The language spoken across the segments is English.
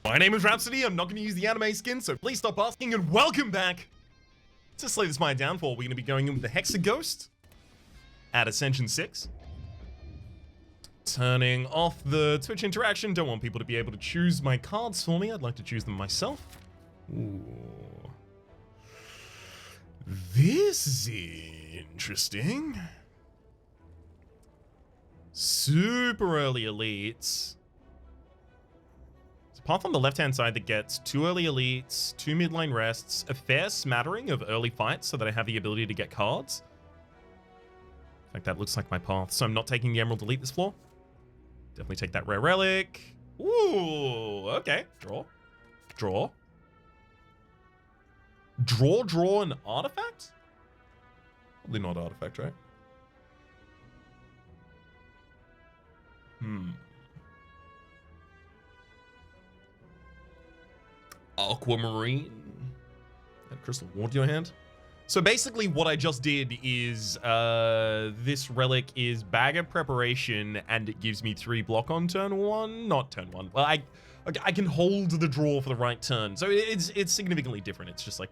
My name is Rhapsody. I'm not going to use the anime skin, so please stop asking, and welcome back to Slay the Spire Downfall. We're going to be going in with the Hexaghost at Ascension 6. Turning off the Twitch interaction. Don't want people to be able to choose my cards for me. I'd like to choose them myself. Ooh. This is interesting. Super early elites. It's a path on the left-hand side that gets 2 early elites, 2 midline rests, a fair smattering of early fights so that I have the ability to get cards. In fact, that looks like my path, so I'm not taking the Emerald Elite this floor. Definitely take that rare relic. Ooh, okay. Draw. Draw. Draw an artifact? Probably not artifact, right? Aquamarine. That crystal ward to your hand. So basically what I just did is this relic is Bagger Preparation and it gives me 3 block on turn 1. Not turn 1. Well, I can hold the draw for the right turn. So it's significantly different. It's just like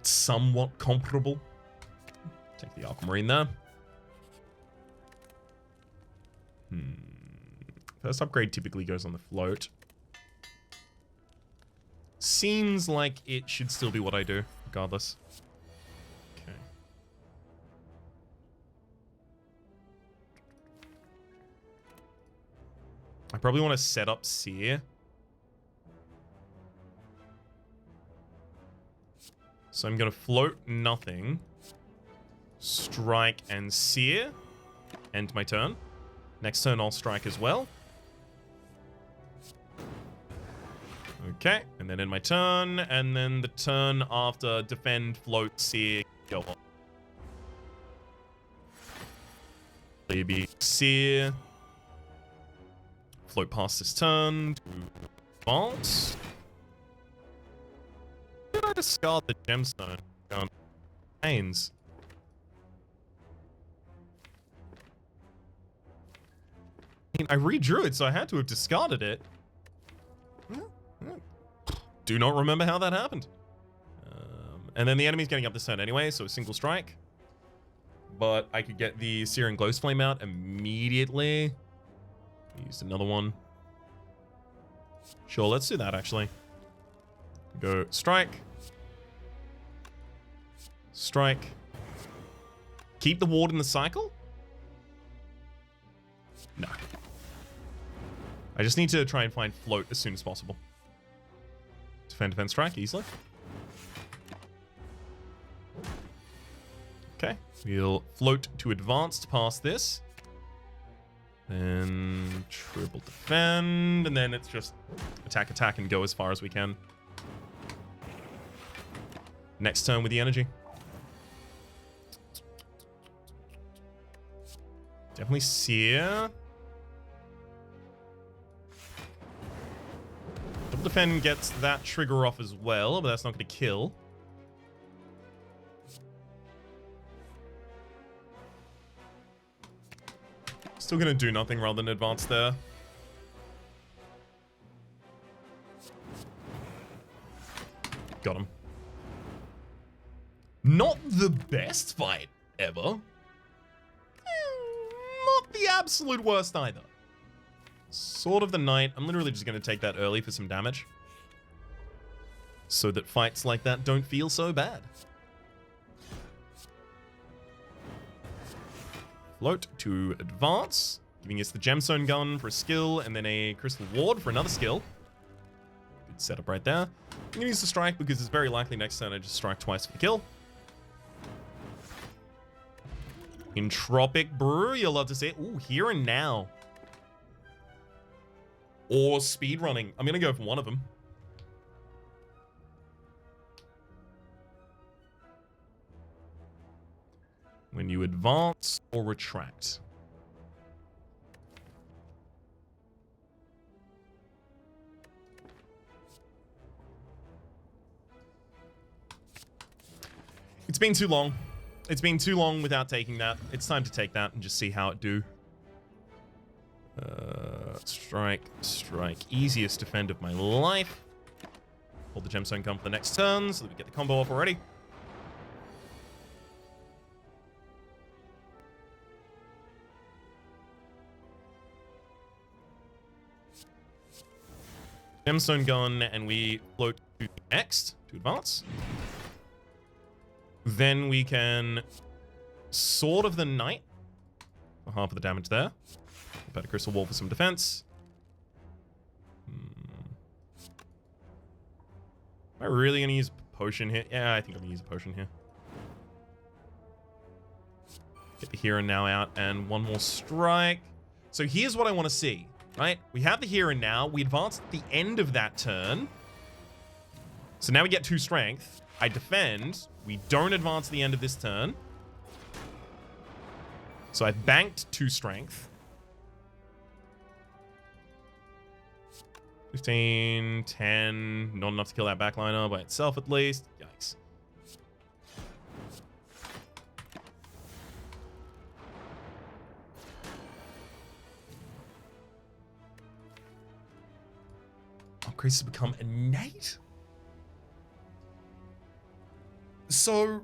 somewhat comparable. Take the Aquamarine there. First upgrade typically goes on the float. Seems like it should still be what I do, regardless. Okay. I probably want to set up Seer. So I'm going to float nothing. Strike and Seer. End my turn. Next turn I'll strike as well. Okay, and then in my turn, and then the turn after defend, float, seer, go on. Maybe seer. Float past this turn to advance. Did I discard the gemstone? Pains. I mean, I redrew it, so I had to have discarded it. Do not remember how that happened. And then the enemy's getting up this turn anyway, so a single strike. But I could get the Searing Glow Flame out immediately. Used another one. Sure, let's do that actually. Go strike. Strike. Keep the ward in the cycle? No. I just need to try and find float as soon as possible. Defend, strike easily. Okay, we'll float to advance past this. Then triple defend, and then it's just attack, and go as far as we can. Next turn with the energy. Definitely Seer. Double defend gets that trigger off as well, but that's not going to kill. Still going to do nothing rather than advance there. Got him. Not the best fight ever. Not the absolute worst either. Sword of the Night. I'm literally just going to take that early for some damage. So that fights like that don't feel so bad. Float to advance. Giving us the Gemstone Gun for a skill, and then a Crystal Ward for another skill. Good setup right there. I'm going to use the strike because it's very likely next turn I just strike twice for the kill. Entropic Brew, you'll love to see it. Ooh, Here and Now. Or speedrunning. I'm going to go for one of them. When you advance or retract. It's been too long. It's been too long without taking that. It's time to take that and just see how it do. strike, strike. Easiest defend of my life. Hold the gemstone gun for the next turn so that we get the combo off already. Gemstone gun, and we float to next to advance. Then we can Sword of the Knight for half of the damage there. Better Crystal Wall for some defense. Am I really going to use a potion here? Yeah, I think I'm going to use a potion here. Get the here and now out, and one more strike. So here's what I want to see, right? We have the here and now. We advance at the end of that turn. So now we get 2 strength. I defend. We don't advance at the end of this turn. So I banked 2 strength. 15, 10, not enough to kill that backliner by itself at least. Yikes. Upgrades to become innate? So...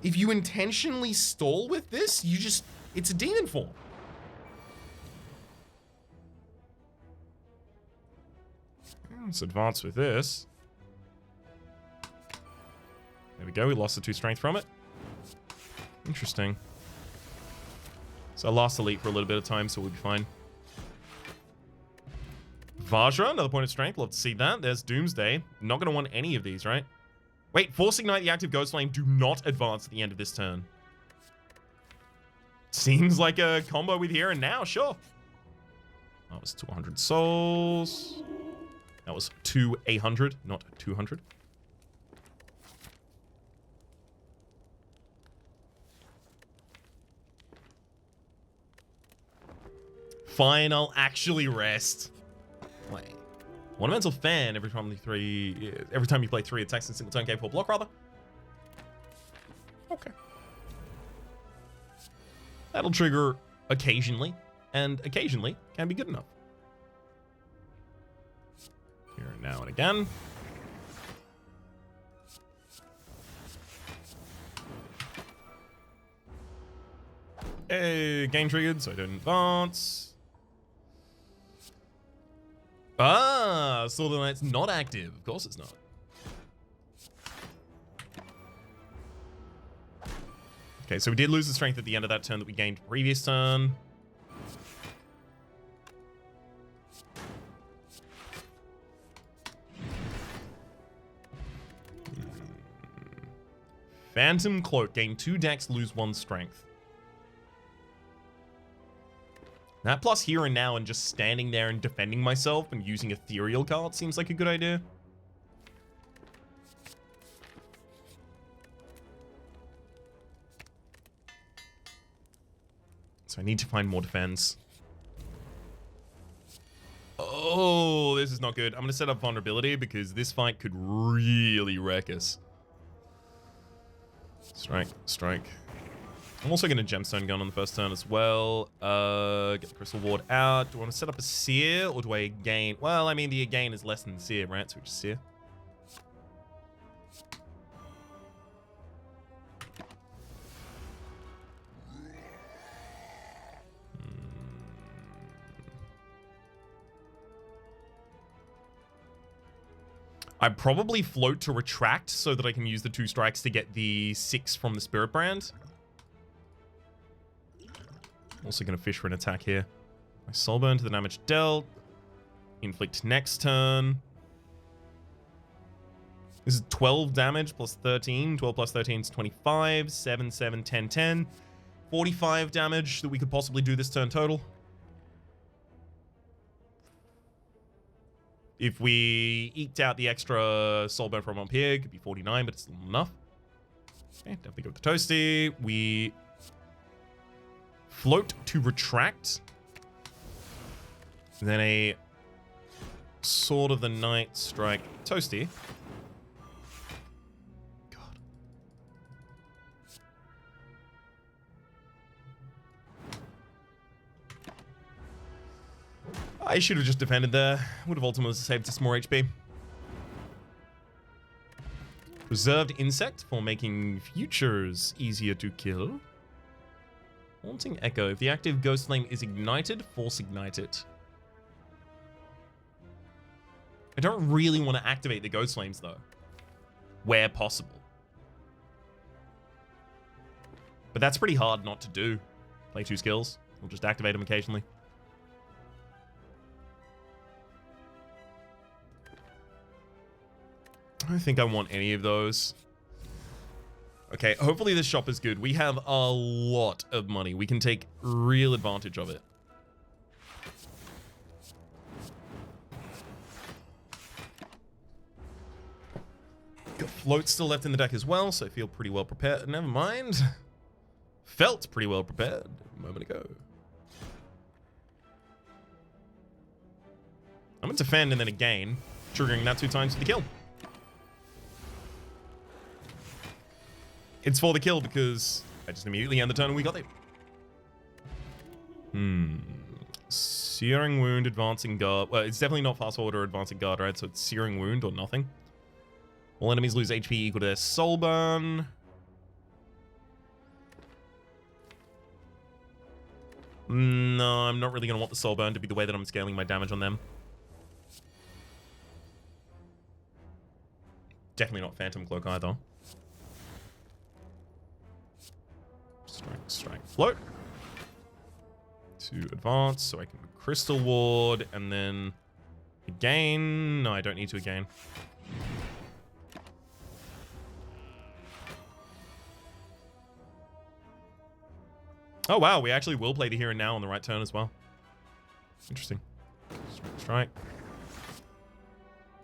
if you intentionally stall with this, you just... it's a demon form. Let's advance with this. There we go. We lost the 2 strength from it. Interesting. So I lost elite for a little bit of time, so we'll be fine. Vajra, another point of strength. Love to see that. There's Doomsday. Not going to want any of these, right? Wait, Force Ignite the active Ghost Flame. Do not advance at the end of this turn. Seems like a combo with here and now, sure. That was 200 souls. That was 800, not 200. Fine, I'll actually rest. Wait. Ornamental Fan every time you play 3 attacks in a single turn, game 4 block rather. Okay. That'll trigger occasionally, and occasionally can be good enough. Here and now and again. Hey, game triggered, so I don't advance. Ah, Sword of the Knight's not active. Of course it's not. Okay, so we did lose the strength at the end of that turn that we gained previous turn. Phantom Cloak. Gain 2 dex, lose 1 strength. That plus here and now and just standing there and defending myself and using ethereal cards seems like a good idea. So I need to find more defense. Oh, this is not good. I'm going to set up vulnerability because this fight could really wreck us. Strike, strike. I'm also going to gemstone gun on the first turn as well. Get the crystal ward out. Do I want to set up a seer or do I gain? Well, I mean, the gain is less than the seer, right? So we just seer. I'd probably float to retract so that I can use the 2 strikes to get the 6 from the Spirit Brand. Also going to fish for an attack here. My Soulburn to the damage dealt. Inflict next turn. This is 12 damage plus 13. 12 plus 13 is 25. 7, 7, 10, 10. 45 damage that we could possibly do this turn total. If we eked out the extra Soulburn from up here, it could be 49, but it's still enough. Okay, definitely go with the Toasty. We float to retract. Then a Sword of the Night strike Toasty. God. I should have just defended there. Would have ultimately saved us more HP. Reserved insect for making futures easier to kill. Haunting Echo. If the active ghost flame is ignited, force ignite it. I don't really want to activate the ghost flames though, where possible. But that's pretty hard not to do. Play 2 skills. We'll just activate them occasionally. I don't think I want any of those. Okay, hopefully this shop is good. We have a lot of money. We can take real advantage of it. Got float still left in the deck as well, so I feel pretty well prepared. Never mind. Felt pretty well prepared a moment ago. I'm going to defend and then again, triggering that 2 times for the kill. It's for the kill because I just immediately end the turn and we got it. Searing Wound, Advancing Guard. Well, it's definitely not Fast Forward or Advancing Guard, right? So it's Searing Wound or nothing. All enemies lose HP equal to their soul burn. No, I'm not really going to want the soul burn to be the way that I'm scaling my damage on them. Definitely not Phantom Cloak either. Strike, strike, float. To advance, so I can Crystal Ward, and then again. No, I don't need to again. Oh wow, we actually will play the here and now on the right turn as well. Interesting. Strike, strike.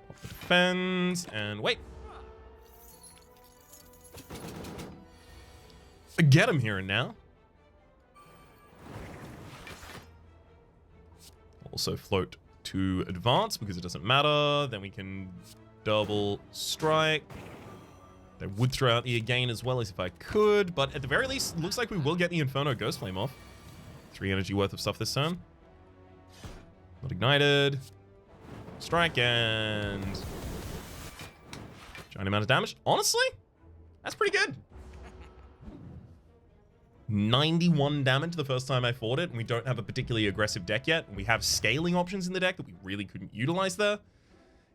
Pop the defense, and wait. Get him here and now. Also float to advance because it doesn't matter. Then we can double strike. They would throw out the again as well as if I could, but at the very least, it looks like we will get the Inferno Ghost Flame off. 3 energy worth of stuff this turn. Not ignited. Strike and giant amount of damage. Honestly, that's pretty good. 91 damage the first time I fought it, and we don't have a particularly aggressive deck yet. We have scaling options in the deck that we really couldn't utilize there.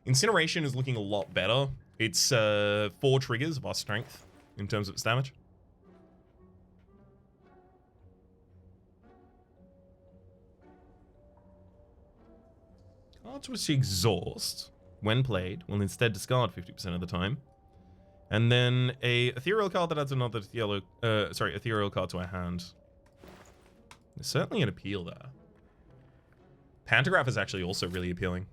Incineration is looking a lot better. It's 4 triggers of our strength in terms of its damage. Cards which exhaust when played will instead discard 50% of the time. And then a ethereal card that adds another ethereal card to our hand. There's certainly an appeal there. Pantograph is actually also really appealing.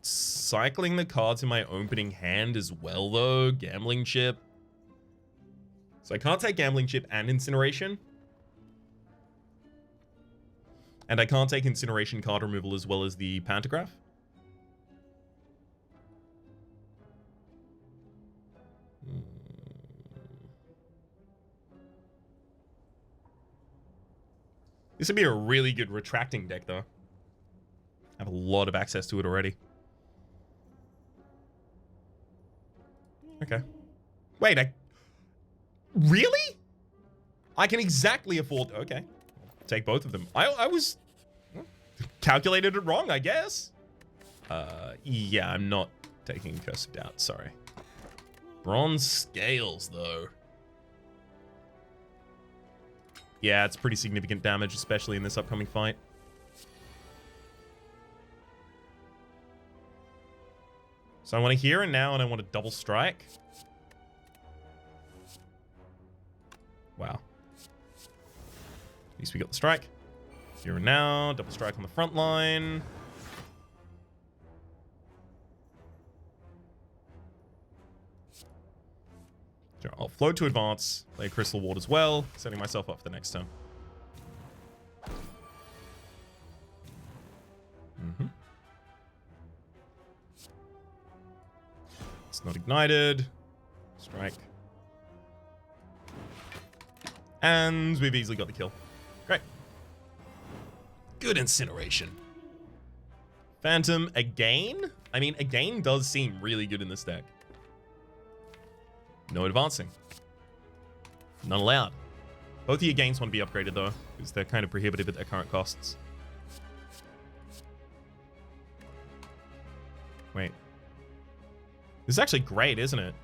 Cycling the cards in my opening hand as well, though. Gambling Chip. So I can't take Gambling Chip and Incineration. And I can't take Incineration card removal as well as the Pantograph. This would be a really good retracting deck, though. I have a lot of access to it already. Okay. Wait, really? I can exactly afford... Okay. Take both of them. I was... calculated it wrong, I guess. Yeah, I'm not taking Curse of Doubt, sorry. Bronze Scales, though. Yeah, it's pretty significant damage, especially in this upcoming fight. So I want to Here and Now, and I want to double strike. Wow. At least we got the strike. Here and Now, double strike on the front line. Sure, I'll float to advance, play Crystal Ward as well, setting myself up for the next turn. It's not ignited. Strike. And we've easily got the kill. Great. Good incineration. Phantom again? I mean, again does seem really good in this deck. No advancing. Not allowed. Both of your games want to be upgraded though, because they're kind of prohibitive at their current costs. Wait. This is actually great, isn't it?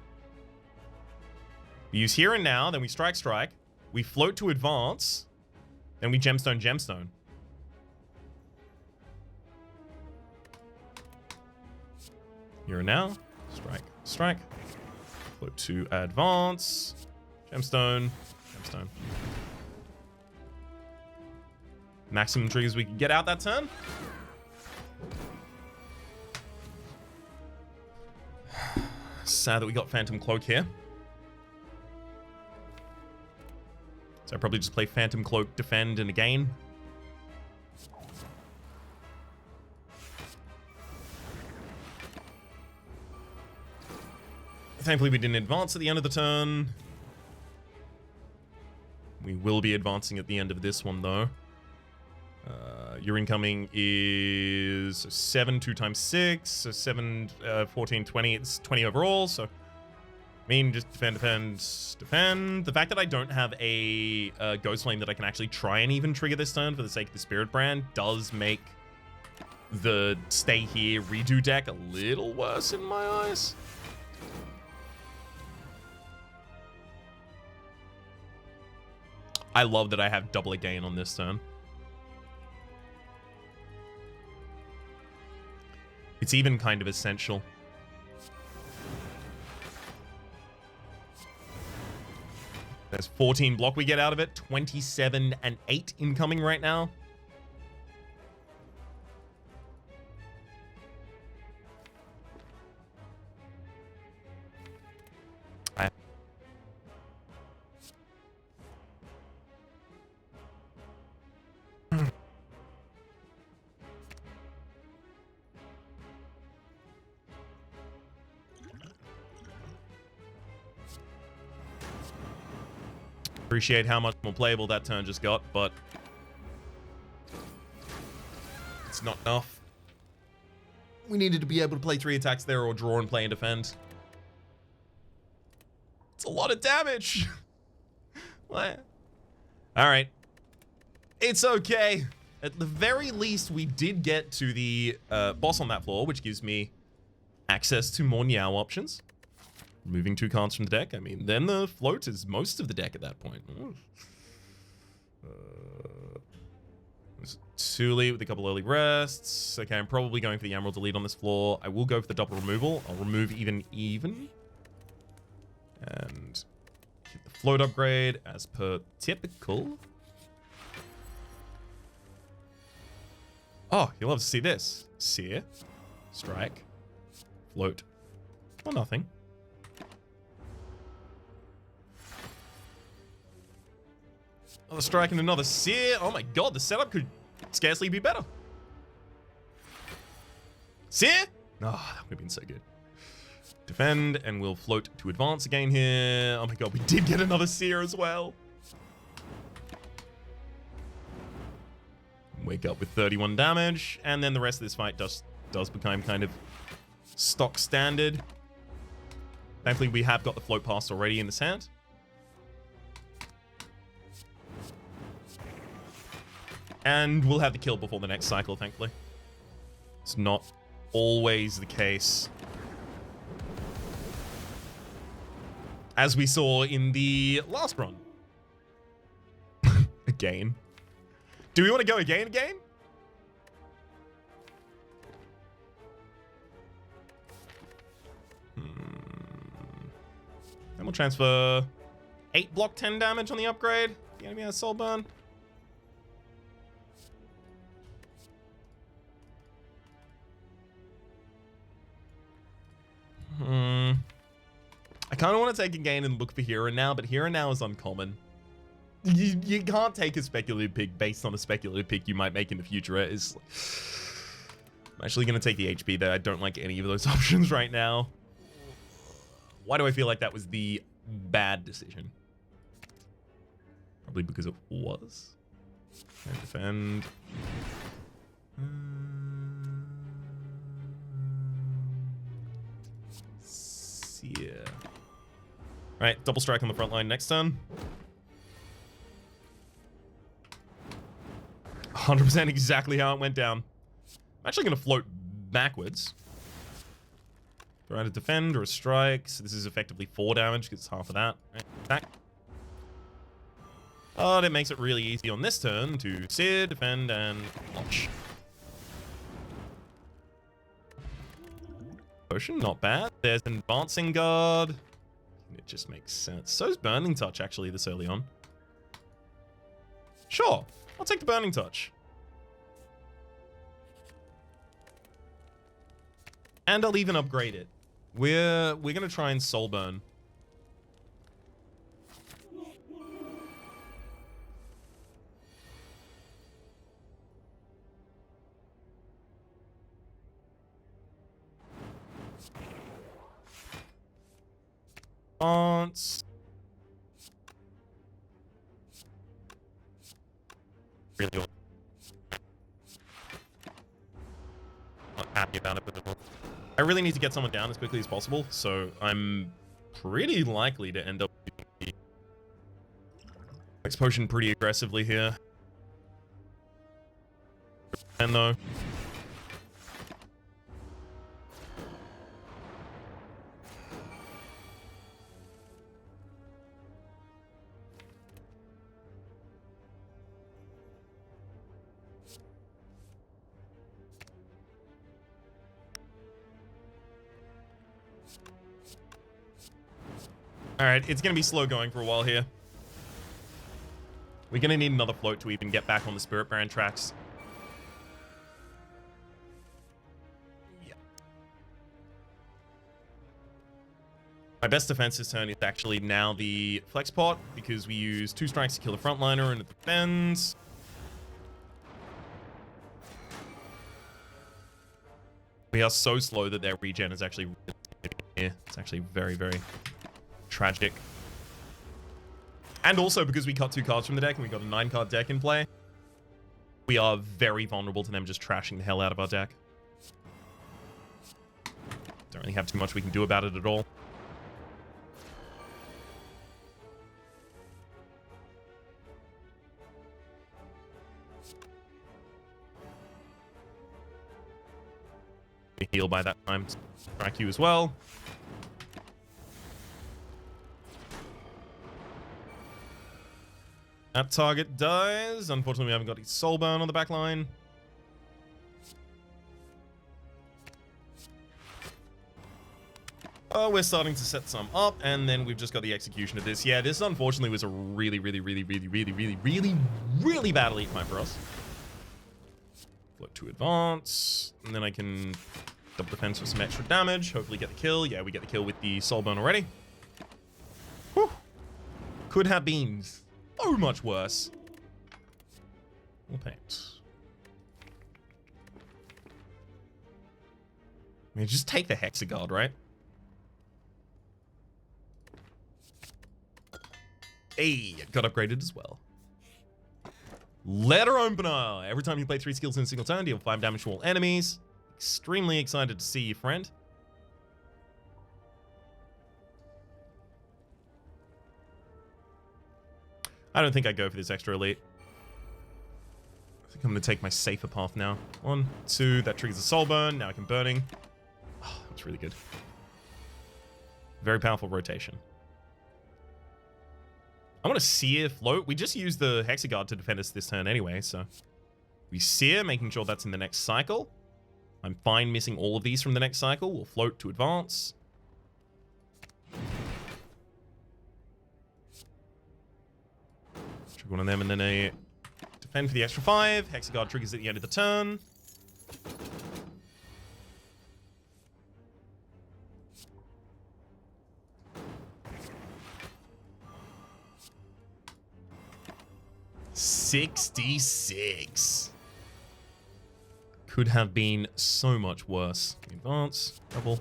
We use here and now, then we strike. We float to advance, then we gemstone. Here and now, strike. Float to advance, gemstone. Maximum triggers we can get out that turn. Sad that we got Phantom Cloak here. So I probably just play Phantom Cloak, defend, and again. Thankfully we didn't advance at the end of the turn. We will be advancing at the end of this one though. Your incoming is 7, 2 times 6, so 7, 14, 20. It's 20 overall, so I mean, just defend. The fact that I don't have a Ghost Flame that I can actually try and even trigger this turn for the sake of the Spirit Brand does make the stay here redo deck a little worse in my eyes. I love that I have double again on this turn. It's even kind of essential. There's 14 block we get out of it. 27 and 8 incoming right now. Appreciate how much more playable that turn just got, but it's not enough. We needed to be able to play 3 attacks there or draw and play and defend. It's a lot of damage. What? All right. It's okay. At the very least, we did get to the boss on that floor, which gives me access to more Niao options. Removing 2 cards from the deck. I mean, then the float is most of the deck at that point. Tuli with a couple early rests. Okay, I'm probably going for the Emerald Elite on this floor. I will go for the double removal. I'll remove even. And keep the float upgrade as per typical. Oh, you'll love to see this. Sear. Strike. Float. Or nothing. Another strike and another sear. Oh my god, the setup could scarcely be better. Sear? Oh, that would have been so good. Defend, and we'll float to advance again here. Oh my god, we did get another sear as well. Wake up with 31 damage, and then the rest of this fight does become kind of stock standard. Thankfully, we have got the float pass already in this hand. And we'll have the kill before the next cycle, thankfully. It's not always the case. As we saw in the last run. Again. Do we want to go again? Then we'll transfer 8 block 10 damage on the upgrade. The enemy has soul burn. I kind of want to take a gain and look for Here and Now, but Here and Now is uncommon. You can't take a speculative pick based on a speculative pick you might make in the future. I'm actually going to take the HP there. I don't like any of those options right now. Why do I feel like that was the bad decision? Probably because it was. And defend. Yeah. Right, double strike on the front line next turn. 100% exactly how it went down. I'm actually going to float backwards. Try to defend or a strike. So this is effectively 4 damage because it's half of that. Right, attack. Oh, that makes it really easy on this turn to sear, defend, and launch. Potion, not bad. There's an advancing guard. It just makes sense. So's Burning Touch, actually, this early on. Sure, I'll take the Burning Touch. And I'll even upgrade it. We're gonna try and soul burn. Really not happy about it, but I really need to get someone down as quickly as possible, so I'm pretty likely to end up using the X potion pretty aggressively here. And though. Alright, it's going to be slow going for a while here. We're going to need another float to even get back on the Spirit Brand tracks. Yeah. My best defense this turn is actually now the Flex Pot, because we use 2 strikes to kill the frontliner and it defends. We are so slow that their regen is actually really here. It's actually very, very tragic. And also because we cut 2 cards from the deck and we got a 9-card deck in play, we are very vulnerable to them just trashing the hell out of our deck. Don't really have too much we can do about it at all. Heal by that time. Strike you as well. That target dies. Unfortunately, we haven't got his soul burn on the back line. Oh, we're starting to set some up, and then we've just got the execution of this. Yeah, this unfortunately was a really bad elite fight for us. Float to advance, and then I can double defense for some extra damage. Hopefully get the kill. Yeah, we get the kill with the soul burn already. Whew. Could have been so much worse. More paint. I mean, just take the Hexagard, right? Hey, got upgraded as well. Letter Opener. Every time you play 3 skills in a single turn, deal 5 damage to all enemies. Extremely excited to see you, friend. I don't think I go for this extra elite. I think I'm going to take my safer path now. 1, 2, that triggers the soul burn. Now I can burning. Oh, that's really good. Very powerful rotation. I want to sear float. We just used the Hexagard to defend us this turn anyway, so we sear, making sure that's in the next cycle. I'm fine missing all of these from the next cycle. We'll float to advance. Trigger one of them and then a defend for the extra 5. Hexagard triggers at the end of the turn. $66. Could have been so much worse. Advance, double.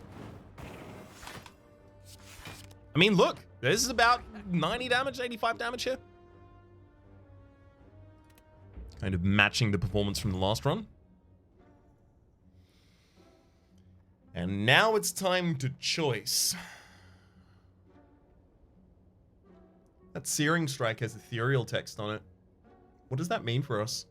I mean, look, this is about 90 damage, 85 damage here. Kind of matching the performance from the last run. And now it's time to choice. That Searing Strike has ethereal text on it. What does that mean for us?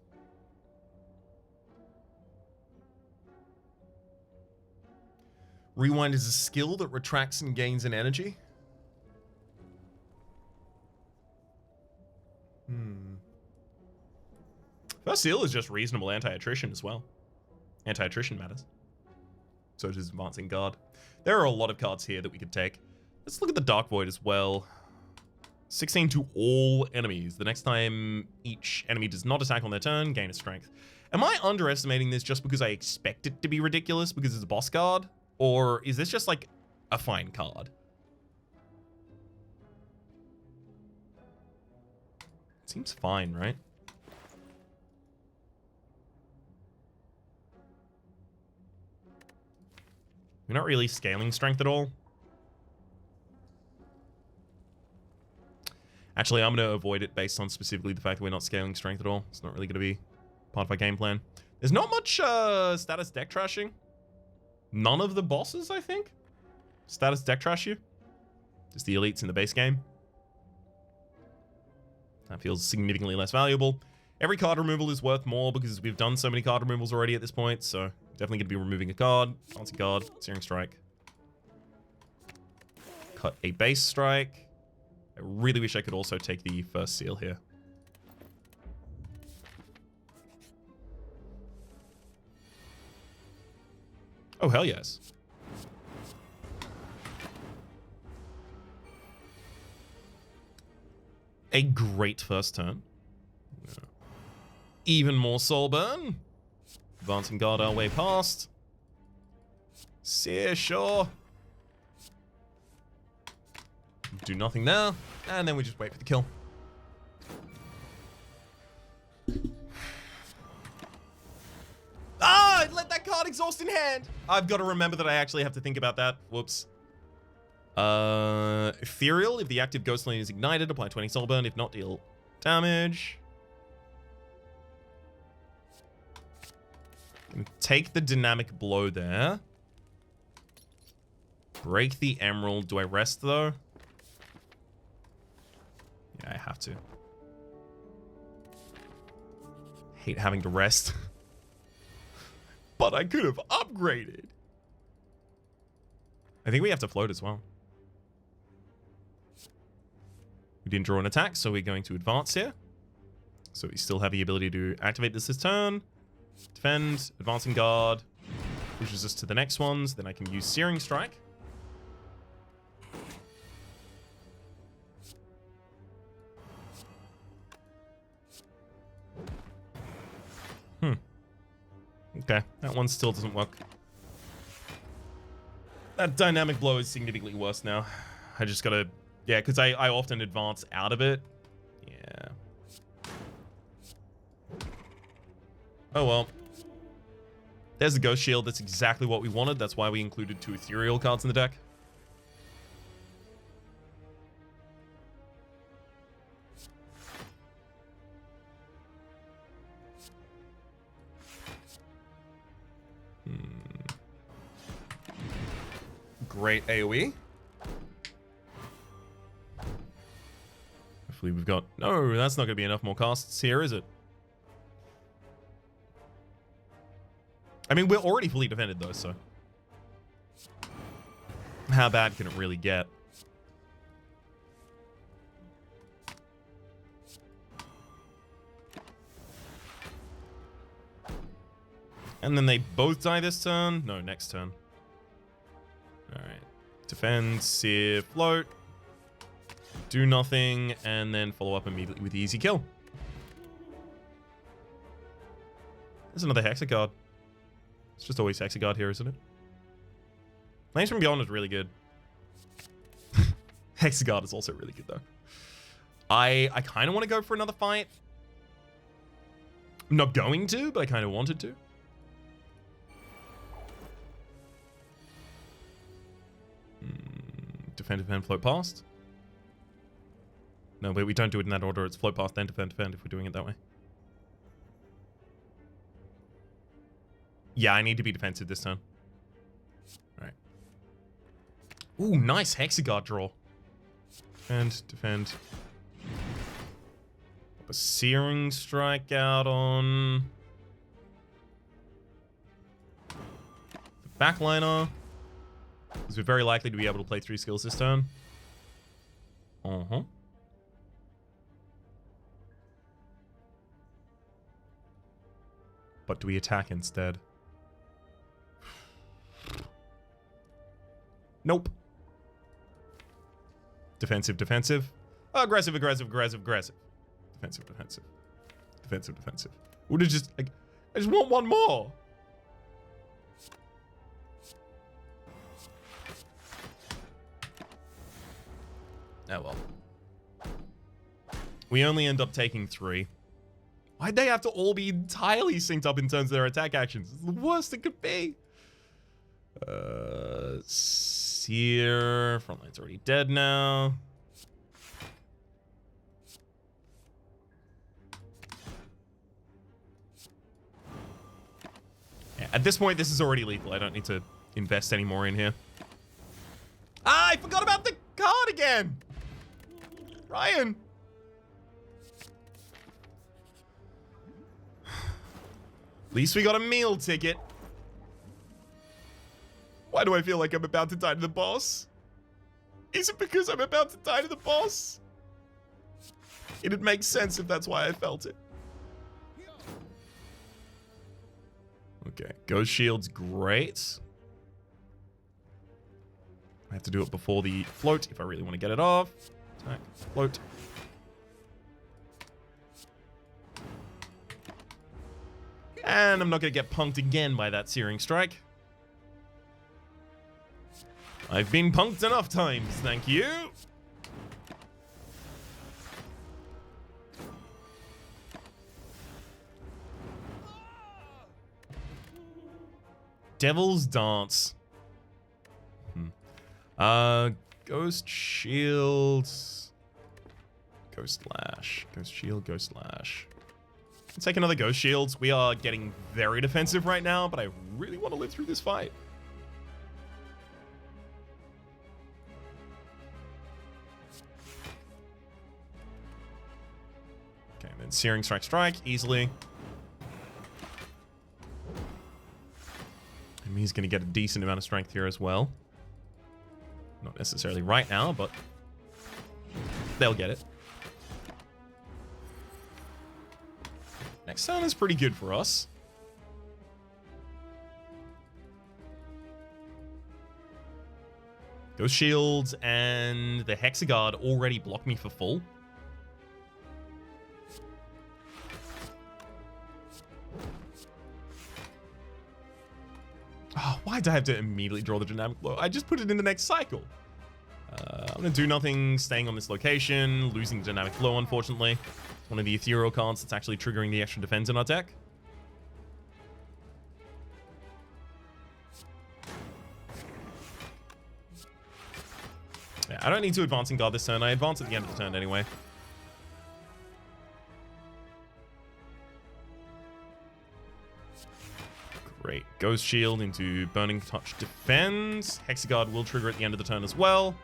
Rewind is a skill that retracts and gains in energy. First Seal is just reasonable anti-attrition as well. Anti-attrition matters. So does Advancing Guard. There are a lot of cards here that we could take. Let's look at the Dark Void as well. 16 to all enemies. The next time each enemy does not attack on their turn, gain a strength. Am I underestimating this just because I expect it to be ridiculous because it's a boss card? Or is this just like a fine card? It seems fine, right? We're not really scaling strength at all. Actually, I'm going to avoid it based on specifically the fact that we're not scaling strength at all. It's not really going to be part of our game plan. There's not much status deck trashing. None of the bosses, I think, status deck trash you. Just the elites in the base game. That feels significantly less valuable. Every card removal is worth more because we've done so many card removals already at this point, so definitely going to be removing a card. Fancy Guard, Searing Strike. Cut a base strike. I really wish I could also take the first seal here. Oh, hell yes. A great first turn. Even more soul burn. Advancing Guard our way past. Sear, sure. Do nothing there. And then we just wait for the kill. Ah! Let that card exhaust in hand! I've got to remember that I actually have to think about that. Whoops. Ethereal. If the active ghost lane is ignited, apply 20 soul burn. If not, deal damage. Take the dynamic blow there. Break the emerald. Do I rest though? Yeah, I have to. Hate having to rest. But I could have upgraded. I think we have to float as well. We didn't draw an attack, so we're going to advance here. So we still have the ability to activate this turn. Defend, Advancing Guard, pushes us to the next ones. Then I can use Searing Strike. Okay, that one still doesn't work. That dynamic blow is significantly worse now. I just gotta... Yeah, because I often advance out of it. Yeah. Oh well. There's a Ghost Shield. That's exactly what we wanted. That's why we included 2 ethereal cards in the deck. Great AoE. Hopefully we've got... No, that's not going to be enough more casts here, is it? I mean, we're already fully defended, though, so... How bad can it really get? And then they both die this turn? No, next turn. Alright. Defend, sear, float. Do nothing, and then follow up immediately with the easy kill. There's another Hexagard. It's just always Hexagard here, isn't it? Flames from Beyond is really good. Hexagard is also really good, though. I kind of want to go for another fight. I'm not going to, but I kind of wanted to. Defend, defend, float past. No, wait, we don't do it in that order. It's float past, then defend, defend if we're doing it that way. Yeah, I need to be defensive this turn. All right. Ooh, nice Hexagard draw. Defend. A Searing Strike out on the backliner, because we're very likely to be able to play 3 skills this turn. But do we attack instead? Nope. Defensive. Aggressive. Defensive. Would have just, like, I just want one more. Oh well. We only end up taking 3. Why'd they have to all be entirely synced up in terms of their attack actions? It's the worst it could be. Seer. Frontline's already dead now. Yeah, at this point, this is already lethal. I don't need to invest any more in here. Ah, I forgot about the card again. Ryan. At least we got a meal ticket. Why do I feel like I'm about to die to the boss? Is it because I'm about to die to the boss? It'd make sense if that's why I felt it. Okay, Ghost Shield's great. I have to do it before the float if I really want to get it off. Attack, float. And I'm not going to get punked again by that Searing Strike. I've been punked enough times, thank you. Devil's Dance. Ghost Shield. Ghost Lash. Ghost Shield, Ghost Lash. Let's take another Ghost Shields. We are getting very defensive right now, but I really want to live through this fight. Okay, and then Searing Strike, easily. And he's going to get a decent amount of strength here as well. Not necessarily right now, but they'll get it. Next turn is pretty good for us. Ghost Shields and the Hexagard already block me for full. Oh, why did I have to immediately draw the Dynamic Blow? I just put it in the next cycle. I'm going to do nothing, staying on this location, losing the Dynamic Blow, unfortunately. It's one of the ethereal cards that's actually triggering the extra defense in our deck. Yeah, I don't need to advance in guard this turn. I advance at the end of the turn anyway. Great. Ghost Shield into Burning Touch defense. Hexagard will trigger at the end of the turn as well.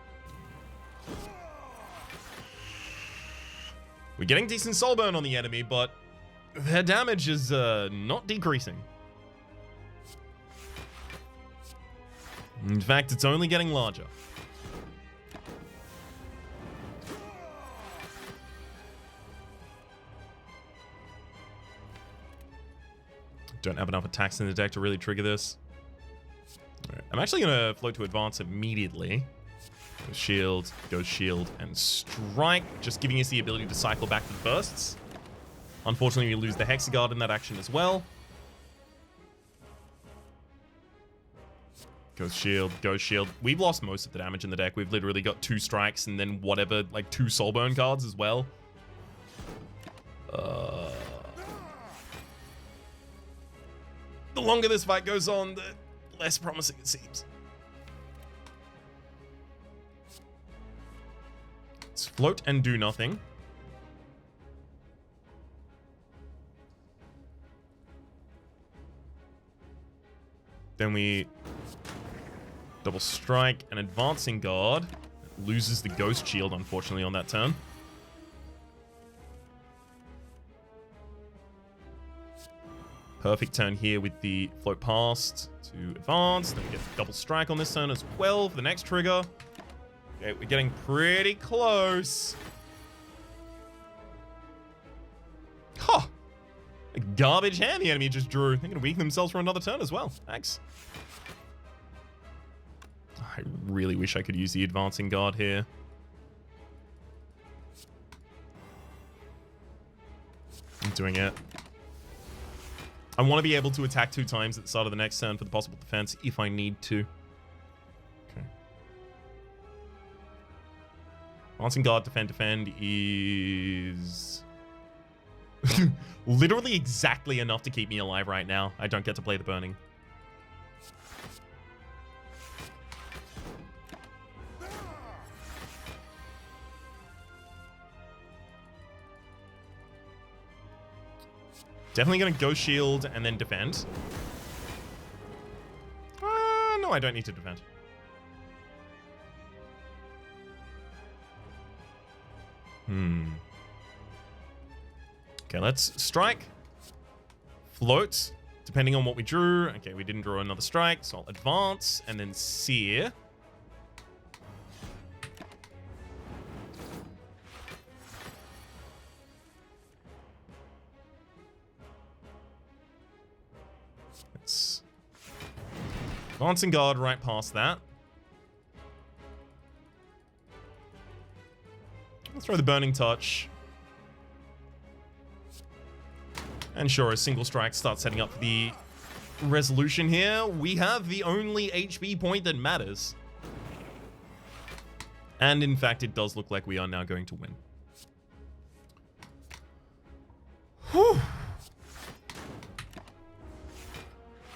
We're getting decent soul burn on the enemy, but their damage is not decreasing. In fact, it's only getting larger. Don't have enough attacks in the deck to really trigger this. Right. I'm actually going to float to advance immediately. Ghost Shield, and Strike, just giving us the ability to cycle back to the bursts. Unfortunately, we lose the Hexagard in that action as well. Ghost Shield. We've lost most of the damage in the deck. We've literally got 2 strikes and then whatever, like 2 Soulburn cards as well. The longer this fight goes on, the less promising it seems. Let's float and do nothing. Then we double strike and advancing guard. It loses the ghost shield, unfortunately, on that turn. Perfect turn here with the float past to advance. Then we get double strike on this turn as well for the next trigger. Okay, we're getting pretty close. Huh. A garbage hand the enemy just drew. They're going to weaken themselves for another turn as well. Thanks. I really wish I could use the advancing guard here. I'm doing it. I want to be able to attack 2 times at the start of the next turn for the possible defense if I need to. Okay. Advancing guard, defend is... literally exactly enough to keep me alive right now. I don't get to play the burning. Definitely going to Ghost Shield and then defend. No, I don't need to defend. Okay, let's strike. Float, depending on what we drew. Okay, we didn't draw another strike, so I'll advance and then sear. Let's advancing guard right past that. Let's throw the burning touch. And sure, a single strike starts setting up the resolution here. We have the only HP point that matters. And in fact, it does look like we are now going to win. Whew.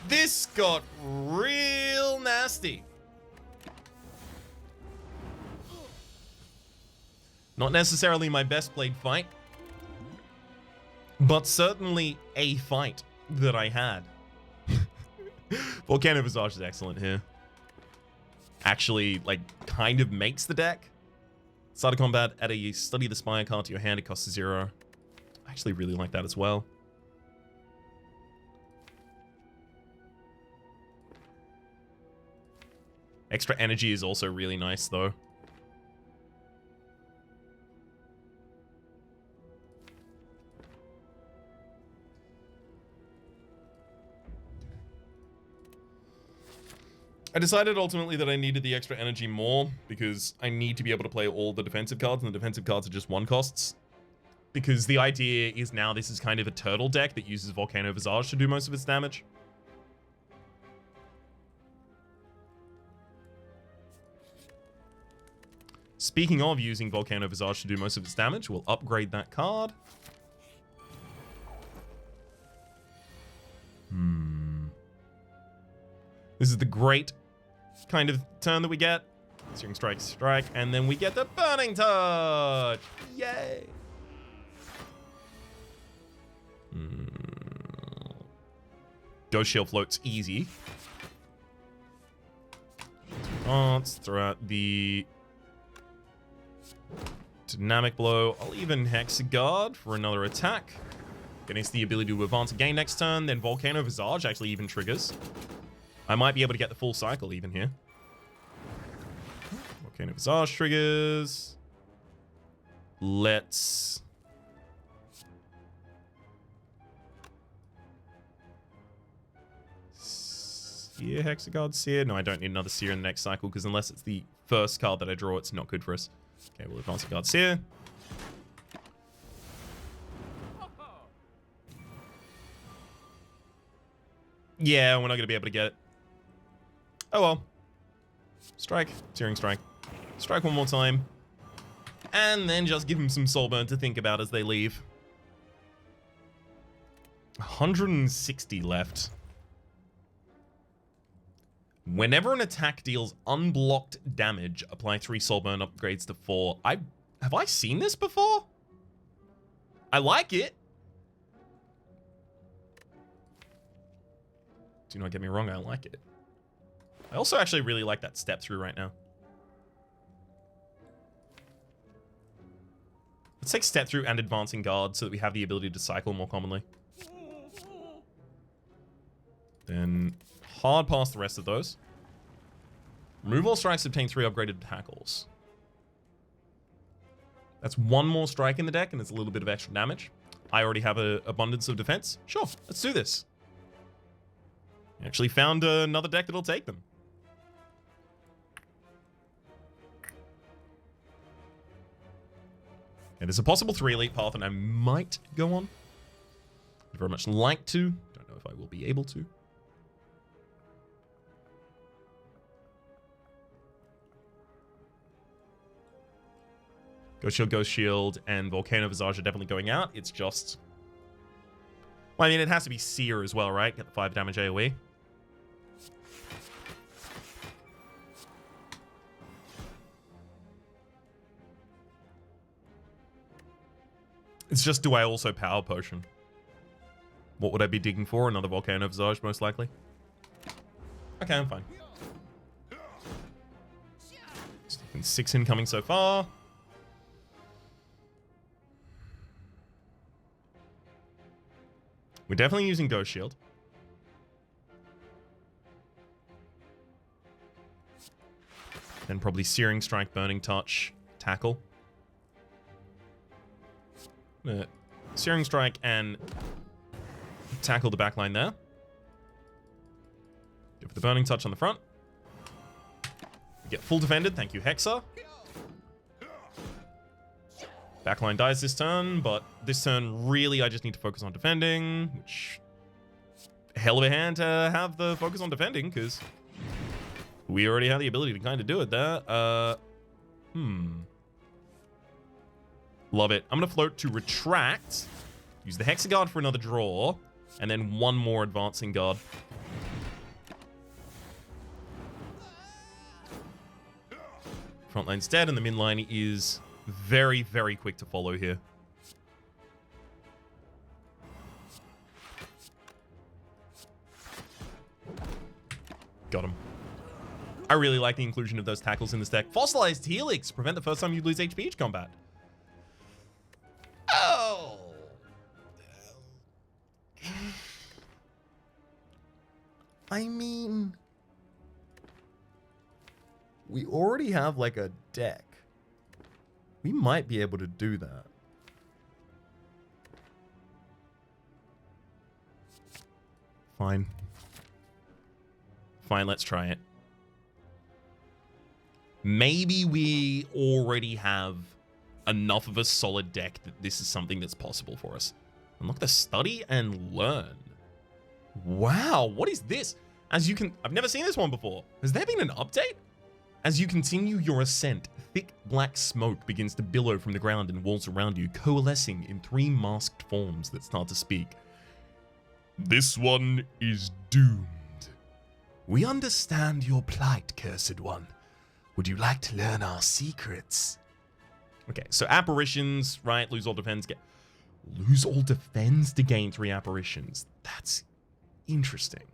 This got real nasty. Not necessarily my best played fight, but certainly a fight that I had. Volcano Visage is excellent here. Actually, like, kind of makes the deck. Start of combat, add a Slay the Spire card to your hand, it costs 0. I actually really like that as well. Extra energy is also really nice, though. I decided ultimately that I needed the extra energy more because I need to be able to play all the defensive cards, and the defensive cards are just 1 costs. Because the idea is now this is kind of a turtle deck that uses Volcano Visage to do most of its damage. Speaking of using Volcano Visage to do most of its damage, we'll upgrade that card. This is the great kind of turn that we get. Searing Strike, Strike, and then we get the Burning Touch! Yay! Ghost Shield floats easy. Let's throw out the Dynamic Blow. I'll even Hexaguard for another attack. Getting us the ability to advance again next turn, then Volcano Visage actually even triggers. I might be able to get the full cycle even here. Volcano Visage triggers. Let's... Sear, Hexaguard, Sear. No, I don't need another Sear in the next cycle, because unless it's the first card that I draw, it's not good for us. Okay, we'll advance a guard Sear. Yeah, we're not going to be able to get it. Oh well. Strike. Searing Strike. Strike one more time. And then just give him some Soulburn to think about as they leave. 160 left. Whenever an attack deals unblocked damage, apply 3 Soulburn upgrades to 4. Have I seen this before? I like it. Do not get me wrong, I like it. I also actually really like that step through right now. Let's take step through and advancing guard so that we have the ability to cycle more commonly. Then hard pass the rest of those. Remove all strikes, obtain 3 upgraded tackles. That's 1 more strike in the deck and it's a little bit of extra damage. I already have an abundance of defense. Sure, let's do this. I actually found another deck that'll take them. Okay, there's a possible 3 elite path and I might go on. I'd very much like to. Don't know if I will be able to. Ghost Shield, and Volcano Visage are definitely going out. It's just... Well, I mean, it has to be Seer as well, right? Get the 5 damage AoE. It's just, do I also Power Potion? What would I be digging for? Another Volcano Visage, most likely. Okay, I'm fine. Sticking 6 incoming so far. We're definitely using Ghost Shield. Then probably Searing Strike, Burning Touch, Tackle. Searing Strike and tackle the backline there. Go for the Burning Touch on the front. We get full defended. Thank you, Hexa. Backline dies this turn, but this turn, really, I just need to focus on defending, which... Hell of a hand to have the focus on defending, because we already have the ability to kind of do it there. Love it. I'm going to float to retract, use the Hexagard for another draw, and then 1 more advancing guard. Frontline's dead, and the midline is very, very quick to follow here. Got him. I really like the inclusion of those tackles in this deck. Fossilized Helix. Prevent the first time you lose HP each combat. Oh. I mean, we already have like a deck. We might be able to do that. Fine. Fine, let's try it. Maybe we already have enough of a solid deck that this is something that's possible for us. Unlock the Study and Learn. Wow, what is this? As you can... I've never seen this one before. Has there been an update? As you continue your ascent, thick black smoke begins to billow from the ground and walls around you, coalescing in 3 masked forms that start to speak. This one is doomed. We understand your plight, cursed one. Would you like to learn our secrets? Okay, so apparitions, right? Lose all defense. Lose all defense to gain 3 apparitions. That's interesting.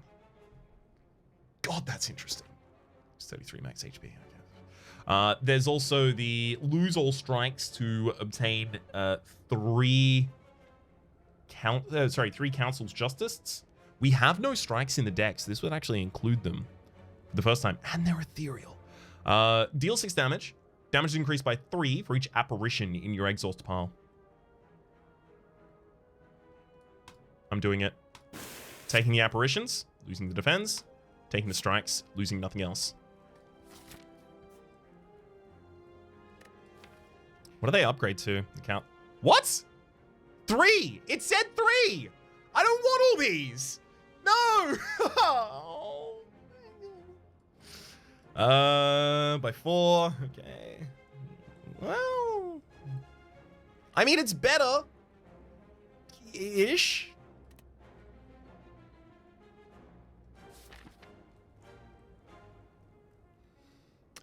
God, that's interesting. 33 max HP. Okay. There's also the lose all strikes to obtain 3 council's justices. We have no strikes in the deck, so this would actually include them for the first time, and they're ethereal. Deal 6 damage. Damage is increased by 3 for each apparition in your exhaust pile. I'm doing it. Taking the apparitions, losing the defense. Taking the strikes, losing nothing else. What do they upgrade to? The count. What? 3! It said 3! I don't want all these! No! By 4. Okay. Well, I mean, it's better. Ish.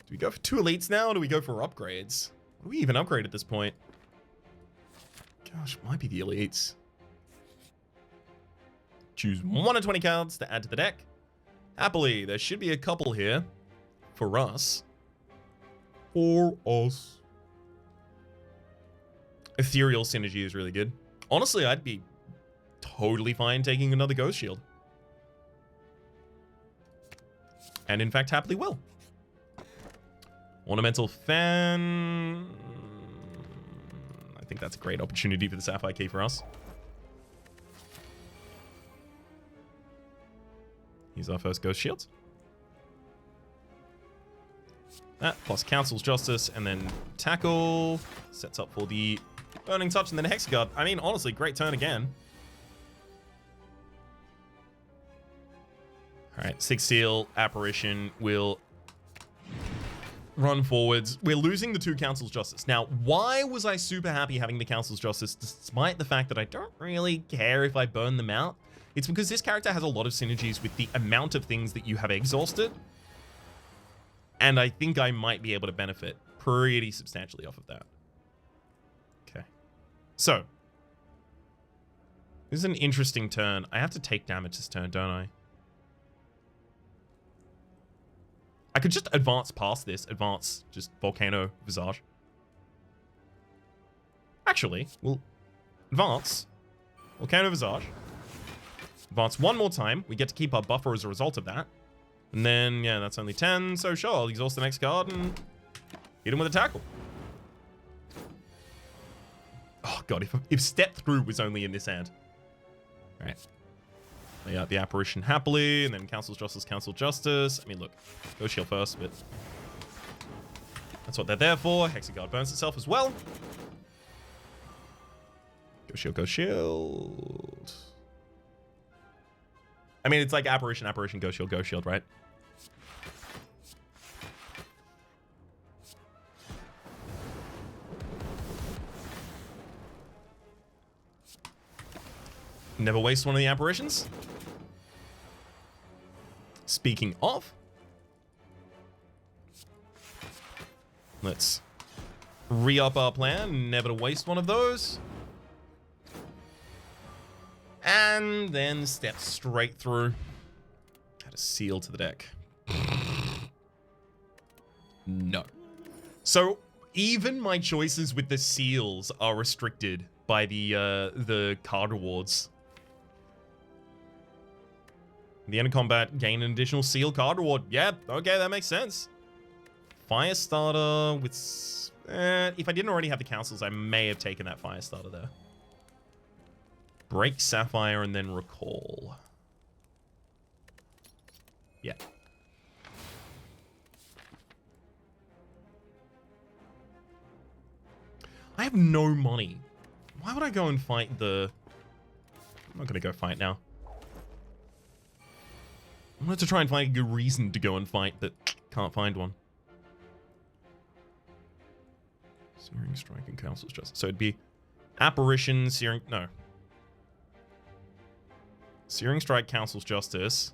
Do we go for 2 elites now, or do we go for upgrades? What do we even upgrade at this point? Gosh, might be the elites. Choose 1 of 20 cards to add to the deck. Happily, there should be a couple here for us. For us. Ethereal synergy is really good. Honestly, I'd be totally fine taking another Ghost Shield. And in fact, happily will. Ornamental Fan. I think that's a great opportunity for the Sapphire Key for us. Here's our first Ghost Shield. That plus Council's Justice and then Tackle. Sets up for the Burning Touch and then Hexaguard. I mean, honestly, great turn again. Alright, 6 Seal, Apparition will run forwards. We're losing the 2 Council's Justice. Now, why was I super happy having the Council's Justice despite the fact that I don't really care if I burn them out? It's because this character has a lot of synergies with the amount of things that you have exhausted. And I think I might be able to benefit pretty substantially off of that. Okay. So. This is an interesting turn. I have to take damage this turn, don't I? I could just advance past this. Advance just Volcano Visage. Actually, we'll advance Volcano Visage. Advance one more time. We get to keep our buffer as a result of that. And then, yeah, that's only 10. So sure, I'll exhaust the next card and hit him with a tackle. Oh god, if Step Through was only in this hand. Alright. Lay out the Apparition happily, and then Council's Justice, Council Justice. I mean, look, go shield first, but that's what they're there for. Hexaguard burns itself as well. Go shield, go shield. I mean, it's like Apparition, Apparition, go shield, right? Never waste one of the Apparitions. Speaking of, let's re-up our plan. Never to waste one of those. And then step straight through. Add a seal to the deck. No. So even my choices with the seals are restricted by the card rewards. The end of combat, gain an additional seal card reward. Yeah, okay, that makes sense. Firestarter with... if I didn't already have the councils, I may have taken that Firestarter there. Break Sapphire and then Recall. Yeah. I have no money. Why would I go and fight the... I'm not going to go fight now. I wanted to try and find a good reason to go and fight, but can't find one. Searing Strike and Council's Justice. So it'd be Apparition, Searing... No. Searing Strike, Council's Justice.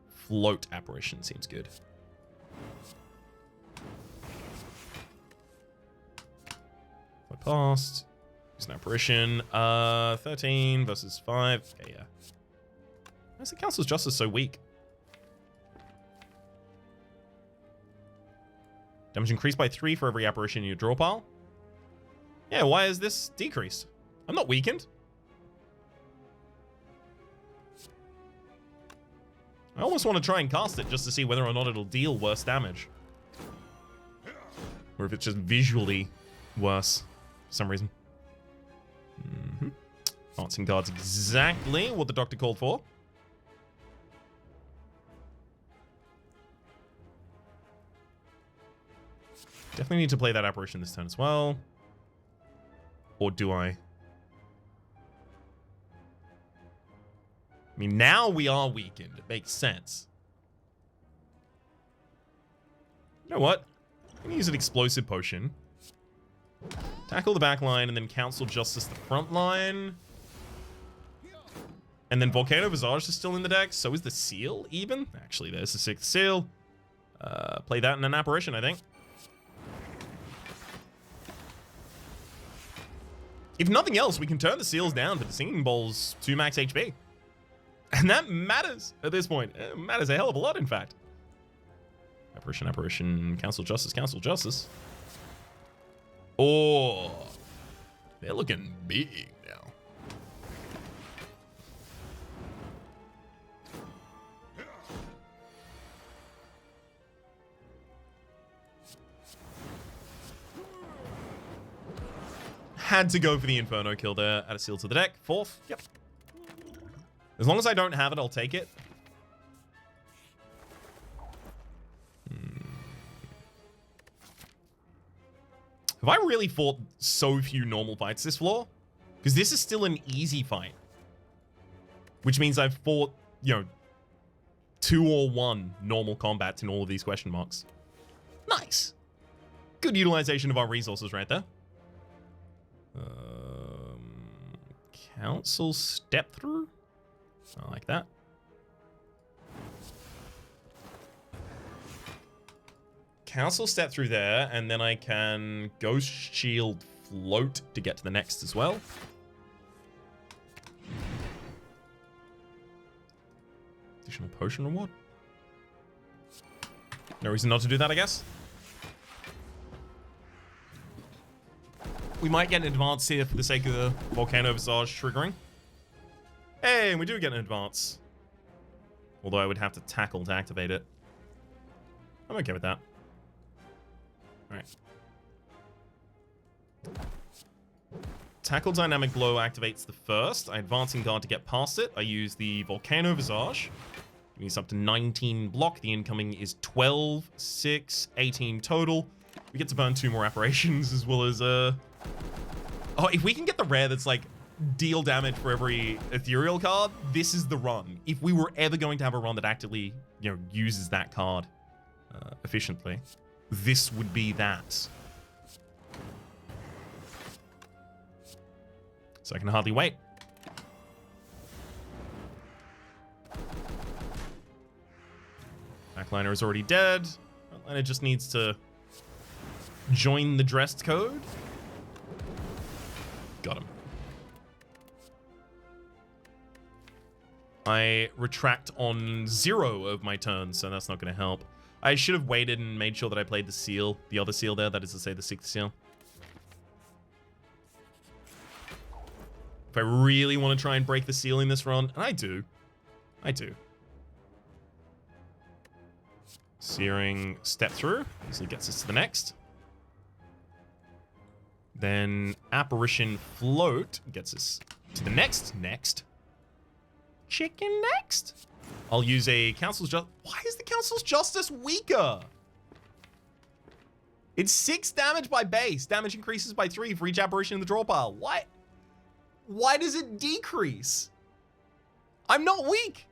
Float Apparition seems good. I passed. It's an Apparition. 13 versus 5. Okay, yeah. Why is the Council's Justice so weak? Damage increased by 3 for every Apparition in your draw pile. Yeah, why is this decreased? I'm not weakened. I almost want to try and cast it just to see whether or not it'll deal worse damage. Or if it's just visually worse for some reason. Advancing guards exactly what the doctor called for. Definitely need to play that Apparition this turn as well. Or do I? I mean, now we are weakened. It makes sense. You know what? I'm going to use an Explosive Potion. Tackle the back line and then Council Justice the front line. And then Volcano Visage is still in the deck. So is the Seal even? Actually, there's the 6th Seal. Play that in an Apparition, I think. If nothing else, we can turn the seals down for the Singing Bowl's 2 max HP. And that matters at this point. It matters a hell of a lot, in fact. Apparition, Council Justice. Oh, they're looking big now. Had to go for the Inferno kill there. Add a seal to the deck. 4th. Yep. As long as I don't have it, I'll take it. Have I really fought so few normal fights this floor? Because this is still an easy fight. Which means I've fought, 2 or 1 normal combats in all of these question marks. Nice. Good utilization of our resources right there. Council step through? I like that. Council step through there, and then I can Ghost Shield float to get to the next as well. Additional potion reward. No reason not to do that, I guess. We might get an advance here for the sake of the Volcano Visage triggering. Hey, and we do get an advance. Although I would have to tackle to activate it. I'm okay with that. Alright. Tackle Dynamic Blow activates the first. I advance in guard to get past it. I use the Volcano Visage. Giving us up to 19 block. The incoming is 12, 6, 18 total. We get to burn 2 more apparitions as well as oh, if we can get the rare that's like deal damage for every ethereal card, this is the run. If we were ever going to have a run that actively, uses that card efficiently, this would be that. So I can hardly wait. Backliner is already dead. Frontliner just needs to join the dressed code. Got him. I retract on 0 of my turns, so that's not going to help. I should have waited and made sure that I played the seal, the other seal there, that is to say the 6th seal. If I really want to try and break the seal in this run, and I do. Searing step through, easily gets us to the next. Then Apparition Float gets us to the next. Chicken next? I'll use a Council's Justice. Why is the Council's Justice weaker? It's 6 damage by base. Damage increases by 3 for each apparition in the draw pile. Why? Why does it decrease? I'm not weak.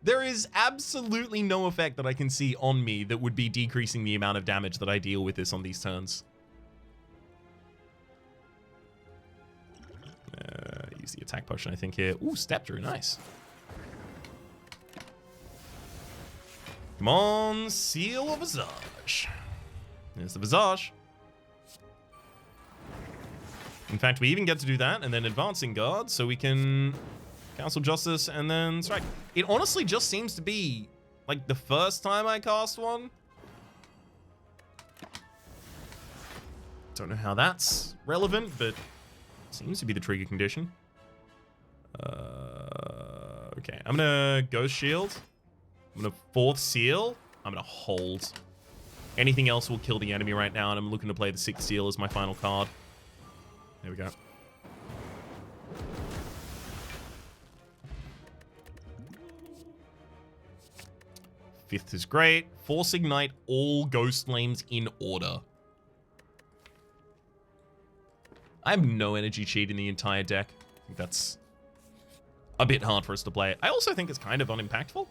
There is absolutely no effect that I can see on me that would be decreasing the amount of damage that I deal with this on these turns. Use the attack potion, I think, here. Ooh, step through. Nice. Come on, Seal of Visage. There's the Visage. In fact, we even get to do that and then advancing guard, so we can Council Justice and then strike. It honestly just seems to be like the first time I cast one. Don't know how that's relevant, but seems to be the trigger condition. Okay, I'm gonna Ghost Shield. I'm gonna 4th Seal. I'm gonna hold. Anything else will kill the enemy right now, and I'm looking to play the 6th Seal as my final card. There we go. Fifth is great. Force Ignite all Ghost Flames in order. I have no energy cheat in the entire deck. I think that's a bit hard for us to play. I also think it's kind of unimpactful.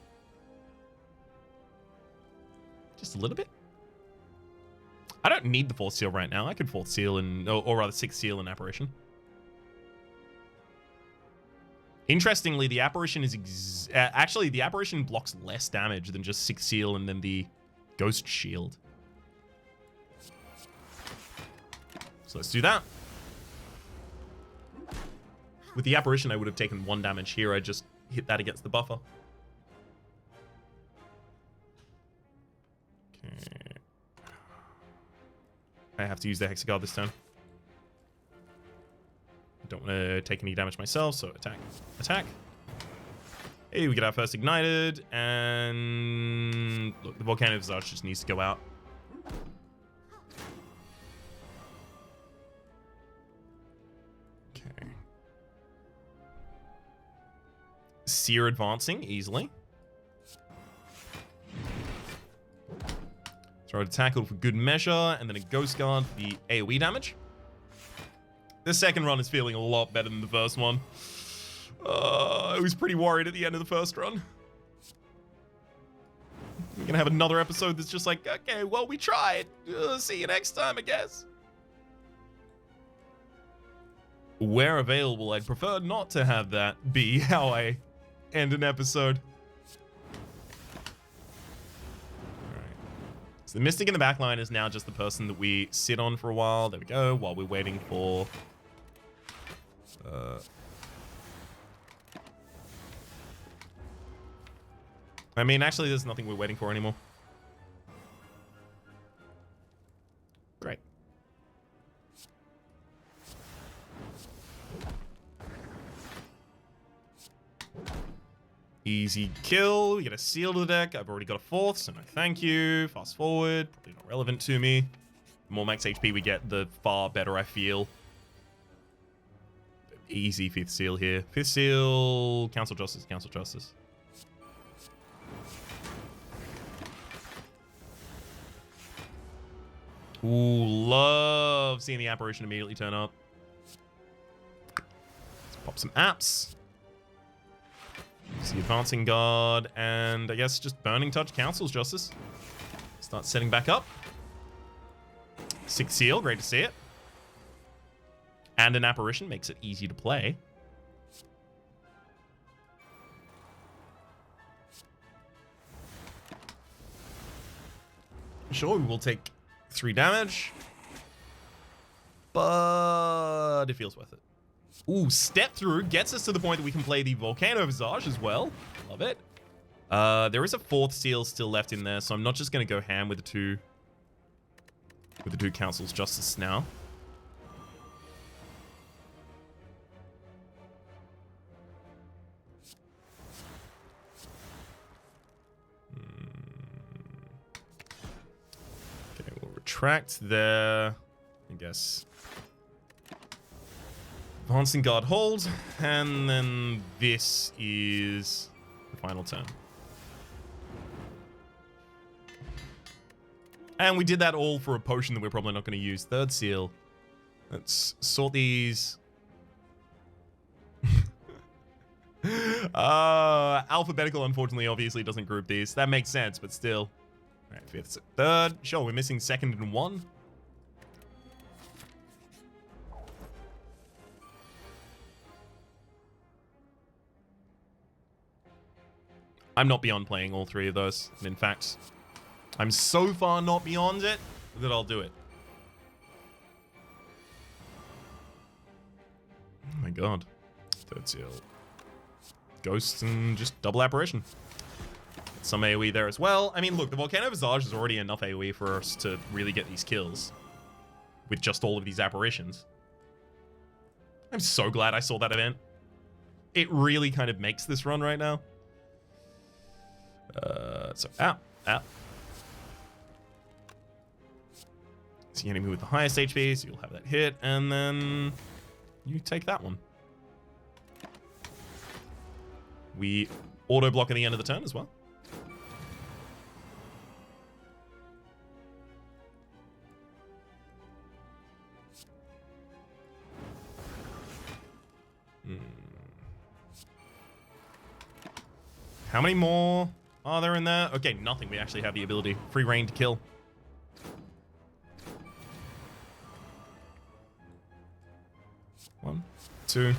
Just a little bit. I don't need the 4th Seal right now. I could 4th Seal or rather 6th Seal in Apparition. Interestingly, the Apparition is actually the Apparition blocks less damage than just 6th Seal and then the Ghost Shield. So let's do that. With the Apparition, I would have taken 1 damage here. I just hit that against the buffer. Okay. I have to use the Hexaguard this turn. Don't want to take any damage myself, so attack. Attack. Hey, we get our first ignited, and look, the Volcano Visage just needs to go out. Okay. Seer advancing easily. Throw a tackle for good measure, and then a Ghost Guard for the AoE damage. The second run is feeling a lot better than the first one. I was pretty worried at the end of the first run. We're gonna have another episode that's just like, okay, well, we tried. See you next time, I guess. Where available, I'd prefer not to have that be how I end an episode. Alright. So the Mystic in the backline is now just the person that we sit on for a while. There we go, while we're waiting for... I mean, actually, there's nothing we're waiting for anymore. Great. Easy kill. We get a seal to the deck. I've already got a fourth, so no thank you. Fast forward. Probably not relevant to me. The more max HP we get, the far better I feel. Easy fifth seal here. Fifth seal. Council Justice. Council Justice. Ooh, love seeing the apparition immediately turn up. Let's pop some apps. See Advancing Guard, and I guess just Burning Touch Council's Justice. Start setting back up. Sixth seal, great to see it. And an apparition makes it easy to play. Sure, we will take 3 damage, but it feels worth it. Ooh, Step Through gets us to the point that we can play the Volcano Visage as well. Love it. There is a 4th seal still left in there, so I'm not just going to go ham with the two Council's Justice now. Retract there, I guess. Advancing Guard hold, and then this is the final turn. And we did that all for a potion that we're probably not going to use. Third seal. Let's sort these. Alphabetical, unfortunately, obviously doesn't group these. That makes sense, but still. Alright, fifth, third. Sure, we're missing second and 1. I'm not beyond playing all 3 of those. And in fact, I'm so far not beyond it that I'll do it. Oh my god. Third seal. Ghosts and just double apparition. Some AoE there as well. I mean, look, the Volcano Visage is already enough AoE for us to really get these kills with just all of these apparitions. I'm so glad I saw that event. It really kind of makes this run right now. So, out. It's the enemy with the highest HP, so you'll have that hit, and then you take that one. We auto block at the end of the turn as well. How many more are there in there? Okay, nothing. We actually have the ability. Free reign to kill. One, two.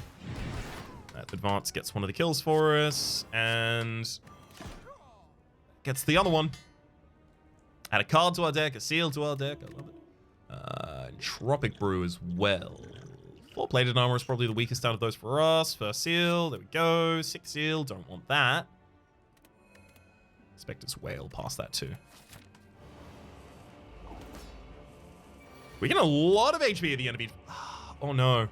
That advance gets one of the kills for us, and gets the other one. Add a card to our deck, a seal to our deck. I love it. Tropic Brew as well. 4-plated armor is probably the weakest out of those for us. First seal, there we go. 6th seal, don't want that. Spectre's Whale, past that too. We're getting a lot of HP at the enemy. Oh no.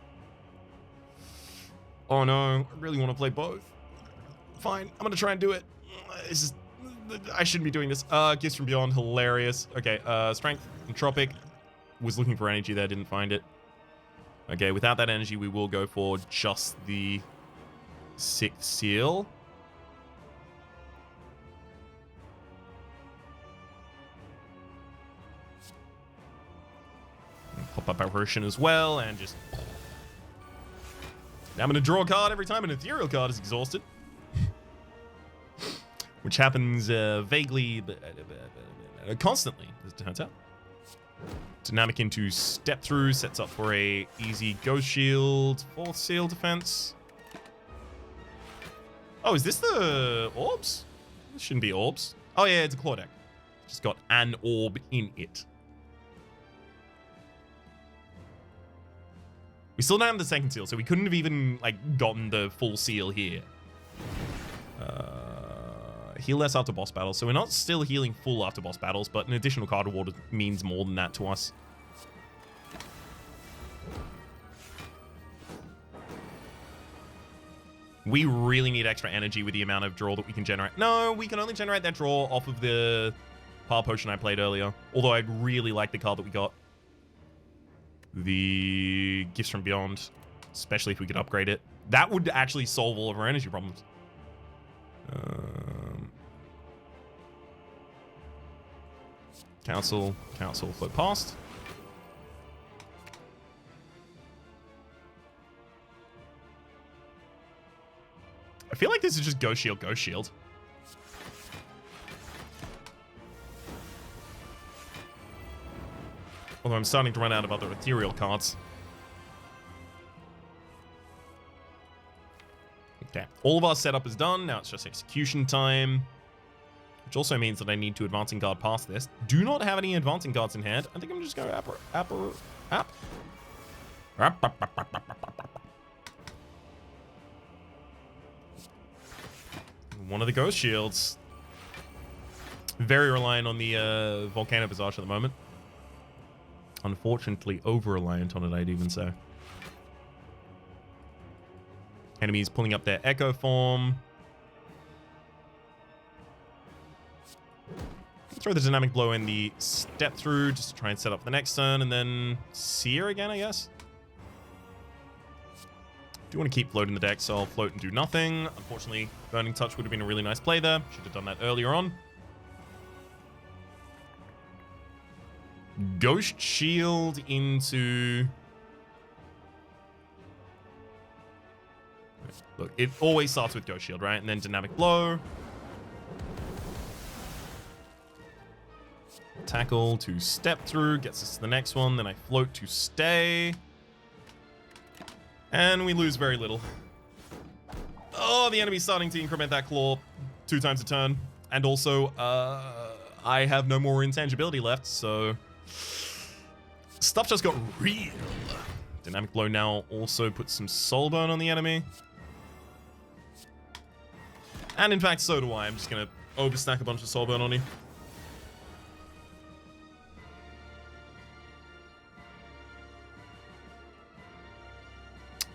Oh no, I really want to play both. Fine, I'm gonna try and do it. I shouldn't be doing this. Gifts from Beyond, hilarious. Okay, Strength, Entropic. Was looking for energy there, didn't find it. Okay, without that energy, we will go for just the 6th seal. Pop up Apparition as well, and just... Now I'm going to draw a card every time an ethereal card is exhausted. Which happens vaguely, constantly, as it turns out. Dynamic into Step Through, sets up for a easy Ghost Shield, 4th seal defense. Oh, is this the orbs? This shouldn't be orbs. Oh yeah, it's a claw deck. Just got an orb in it. We still don't have the 2nd seal, so we couldn't have even like gotten the full seal here. Heal less after boss battles, so we're not still healing full after boss battles, but an additional card reward means more than that to us. We really need extra energy with the amount of draw that we can generate. No, we can only generate that draw off of the Power Potion I played earlier, although I'd really like the card that we got. The Gifts from Beyond, especially if we could upgrade it. That would actually solve all of our energy problems. Council, float past. I feel like this is just Ghost Shield, Ghost Shield. Although I'm starting to run out of other ethereal cards. Okay, all of our setup is done. Now it's just execution time. Which also means that I need to advancing guard past this. Do not have any advancing guards in hand. I think I'm just going to one of the Ghost Shields. Very reliant on the Volcano Visage at the moment. Unfortunately, over-reliant on it, I'd even say. Enemies pulling up their Echo form. Throw the Dynamic Blow in the Step Through just to try and set up the next turn, and then Seer again, I guess. Do want to keep floating the deck, so I'll float and do nothing. Unfortunately, Burning Touch would have been a really nice play there. Should have done that earlier on. Ghost Shield into... Look, it always starts with Ghost Shield, right? And then Dynamic Blow. Tackle to Step Through, gets us to the next one. Then I float to stay. And we lose very little. Oh, the enemy's starting to increment that claw 2 times a turn. And also, I have no more intangibility left, so... Stuff just got real. Dynamic Blow now also puts some soul burn on the enemy. And in fact, so do I. I'm just going to overstack a bunch of soul burn on you.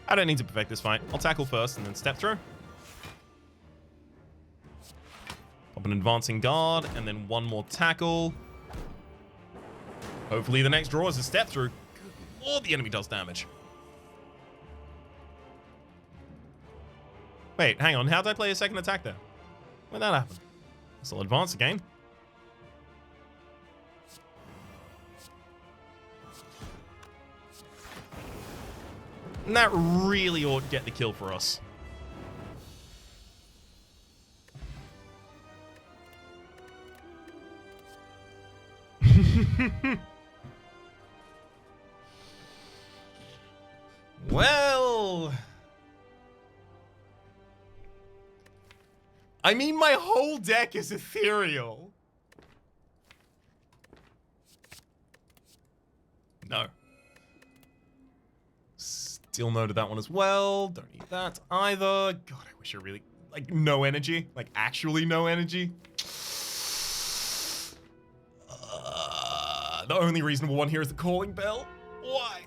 I don't need to perfect this fight. I'll tackle first and then Step Through. Pop an advancing guard and then one more tackle. Hopefully the next draw is a Step Through. Good lord, the enemy does damage. Wait, hang on. How did I play a second attack there? When did that happen? So I'll advance again. And that really ought to get the kill for us. Well... I mean, my whole deck is ethereal. No. Deal noted that one as well. Don't need that either. God, I wish I really... Like, no energy. Like, actually no energy. The only reasonable one here is the calling bell. Why?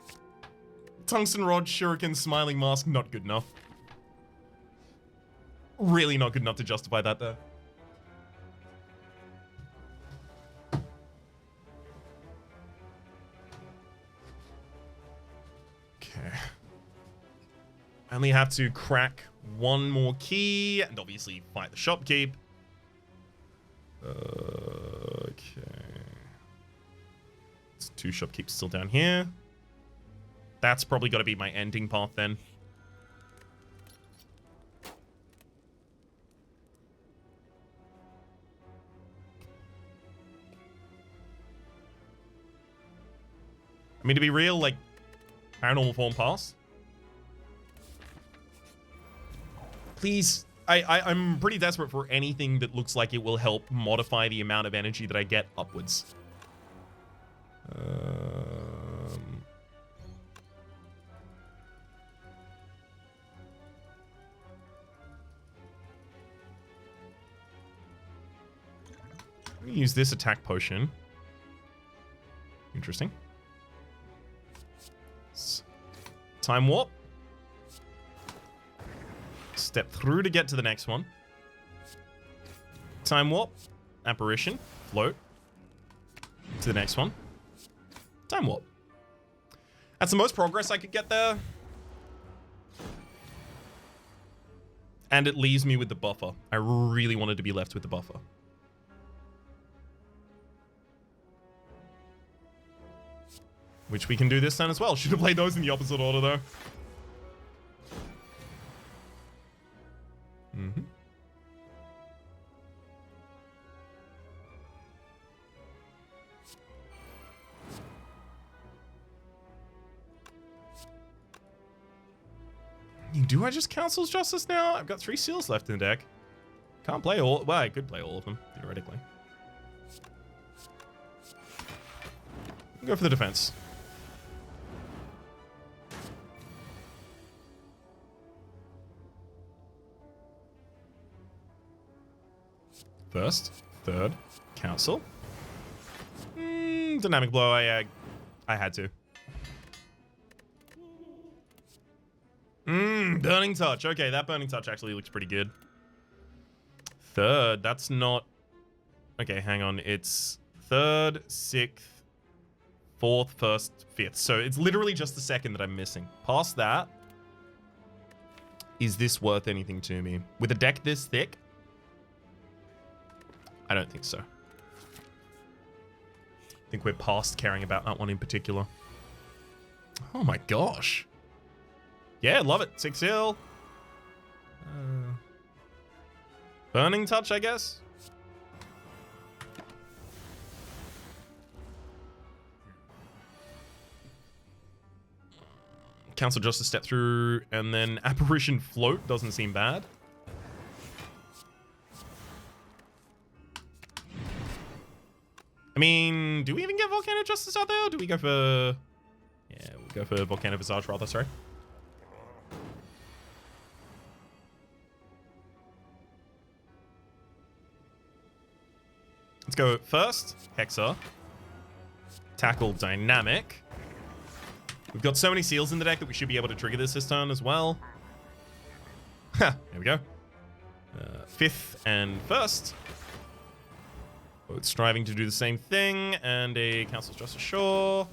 Tungsten rod, shuriken, smiling mask, not good enough. Really not good enough to justify that, though. Okay. I only have to crack one more key, and obviously fight the shopkeep. Okay. There's 2 shopkeeps still down here. That's probably got to be my ending path then. I mean, to be real, like, paranormal form pass. Please, I'm pretty desperate for anything that looks like it will help modify the amount of energy that I get upwards. Let me use this attack potion. Interesting. Time warp. Step through to get to the next one. Time warp. Apparition. Float. To the next one. Time warp. That's the most progress I could get there. And it leaves me with the buffer. I really wanted to be left with the buffer. Which we can do this turn as well. Should have played those in the opposite order, though. Mm-hmm. Do I just Council's Justice now? I've got 3 seals left in the deck. Can't play all... Well, I could play all of them, theoretically. Go for the defense. First, third, Council. Dynamic blow, I had to. Burning touch. Okay, that burning touch actually looks pretty good. Third, that's not... Okay, hang on. It's third, sixth, fourth, first, fifth. So it's literally just the second that I'm missing. Past that, is this worth anything to me? With a deck this thick? I don't think so. I think we're past caring about that one in particular. Oh my gosh. Yeah, love it. 6 seal. Burning touch, I guess. Council Justice step through, and then Apparition Float doesn't seem bad. I mean, do we even get Volcano Justice out there? Or do we go for... Yeah, we'll go for Volcano Visage rather, sorry. Let's go first, Hexa. Tackle Dynamic. We've got so many seals in the deck that we should be able to trigger this turn as well. Ha, there we go. Fifth and first. Both striving to do the same thing, and a Council's Justice, sure.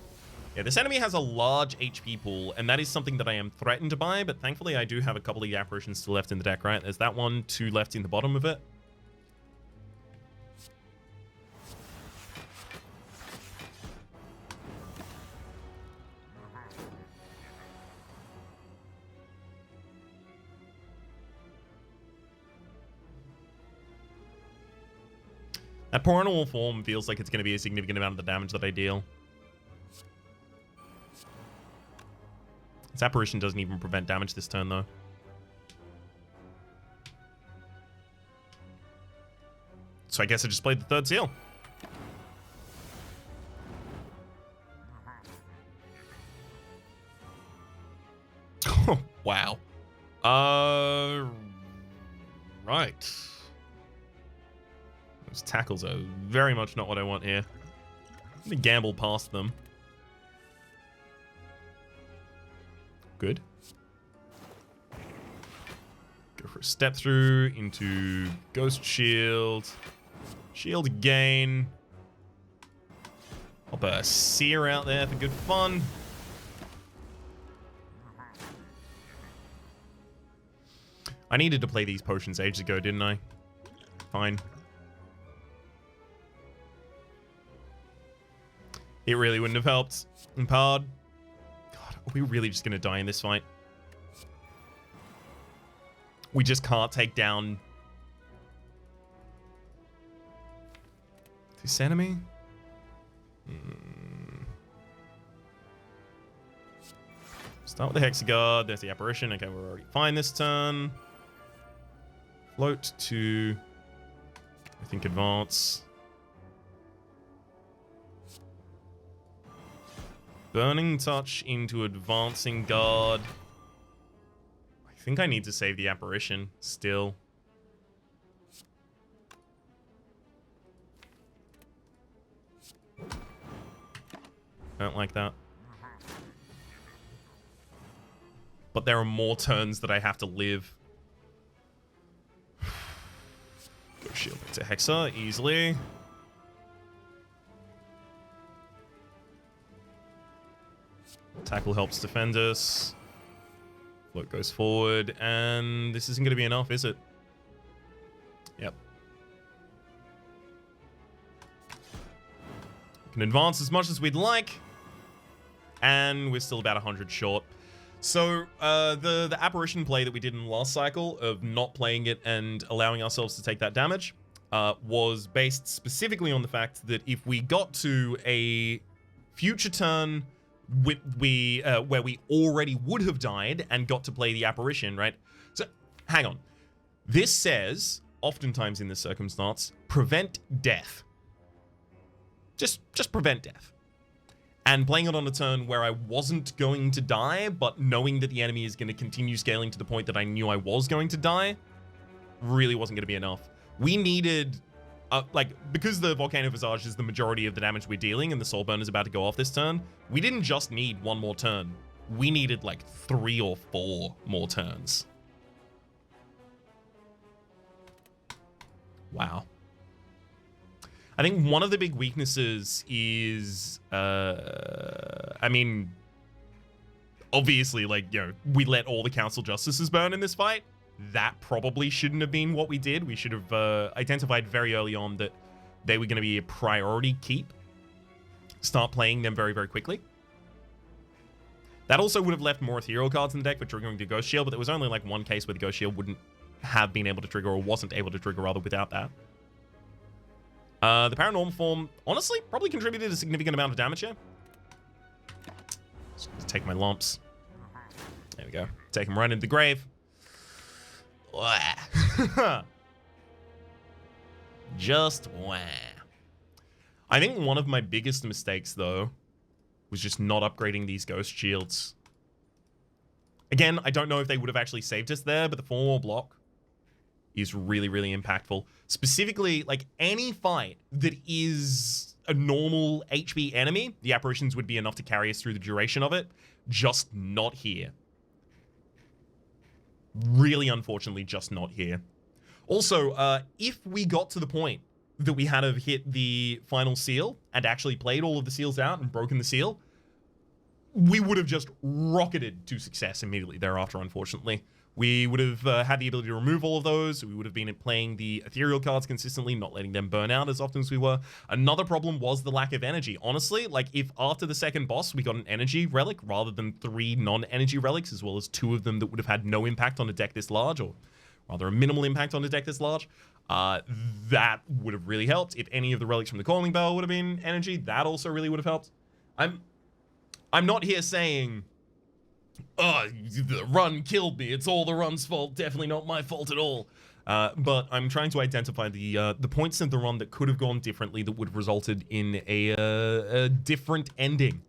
Yeah, this enemy has a large HP pool, and that is something that I am threatened to buy, but thankfully I do have a couple of the apparitions still left in the deck, right? There's that one, 2 left in the bottom of it. That Paranormal Form feels like it's going to be a significant amount of the damage that I deal. This Apparition doesn't even prevent damage this turn, though. So I guess I just played the 3rd seal. Wow. Right. Those tackles are very much not what I want here. Let me gamble past them. Good. Go for a step through into Ghost Shield. Shield again. Pop a Seer out there for good fun. I needed to play these potions ages ago, didn't I? Fine. It really wouldn't have helped. Impard. God, are we really just going to die in this fight? We just can't take down this enemy? Start with the Hexagard. There's the Apparition. Okay, we're already fine this turn. Float to, I think, advance. Burning Touch into Advancing Guard. I think I need to save the Apparition still. Don't like that. But there are more turns that I have to live. Go shield to Hexa easily. Tackle helps defend us. Float goes forward, and this isn't going to be enough, is it? Yep. We can advance as much as we'd like, and we're still about 100 short. So the Apparition play that we did in the last cycle of not playing it and allowing ourselves to take that damage was based specifically on the fact that if we got to a future turn where we already would have died and got to play the Apparition, right? So hang on. This says, oftentimes in this circumstance, prevent death. Just prevent death. And playing it on a turn where I wasn't going to die, but knowing that the enemy is going to continue scaling to the point that I knew I was going to die, really wasn't going to be enough. We needed, because the Volcano Visage is the majority of the damage we're dealing and the Soul Burn is about to go off this turn, we didn't just need one more turn. We needed like 3 or 4 more turns. Wow. I think one of the big weaknesses is, I mean, obviously, like, you know, we let all the Council Justices burn in this fight. That probably shouldn't have been what we did. We should have identified very early on that they were going to be a priority keep. Start playing them very, very quickly. That also would have left more ethereal cards in the deck for triggering the Ghost Shield, but there was only like one case where the Ghost Shield wouldn't have been able to trigger, or wasn't able to trigger rather, without that. The Paranormal Form, honestly, probably contributed a significant amount of damage here. Just take my lumps. There we go. Take him right into the grave. Just wah. I think one of my biggest mistakes, though, was just not upgrading these Ghost Shields. Again, I don't know if they would have actually saved us there, but the 4-more block is really, really impactful. Specifically, like, any fight that is a normal HP enemy, the Apparitions would be enough to carry us through the duration of it. Just not here. Really, unfortunately, just not here. Also, if we got to the point that we had to hit the final seal and actually played all of the seals out and broken the seal, we would have just rocketed to success immediately thereafter, unfortunately. We would have had the ability to remove all of those. We would have been playing the ethereal cards consistently, not letting them burn out as often as we were. Another problem was the lack of energy. Honestly, like, if after the second boss we got an energy relic rather than 3 non-energy relics, as well as 2 of them that would have had no impact on a deck this large, or rather a minimal impact on a deck this large, that would have really helped. If any of the relics from the Calling Bell would have been energy, that also really would have helped. I'm not here saying, oh, the run killed me, it's all the run's fault, definitely not my fault at all. But I'm trying to identify the points in the run that could have gone differently, that would have resulted in a different ending.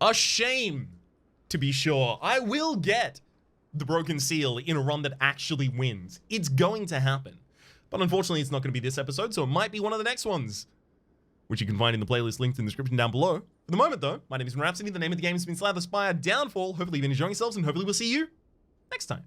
A shame to be sure. I will get the Broken Seal in a run that actually wins. It's going to happen. But unfortunately, it's not going to be this episode, so it might be one of the next ones, which you can find in the playlist linked in the description down below. For the moment, though, my name is Rhapsody. The name of the game has been Slay the Spire Downfall. Hopefully you've been enjoying yourselves, and hopefully we'll see you next time.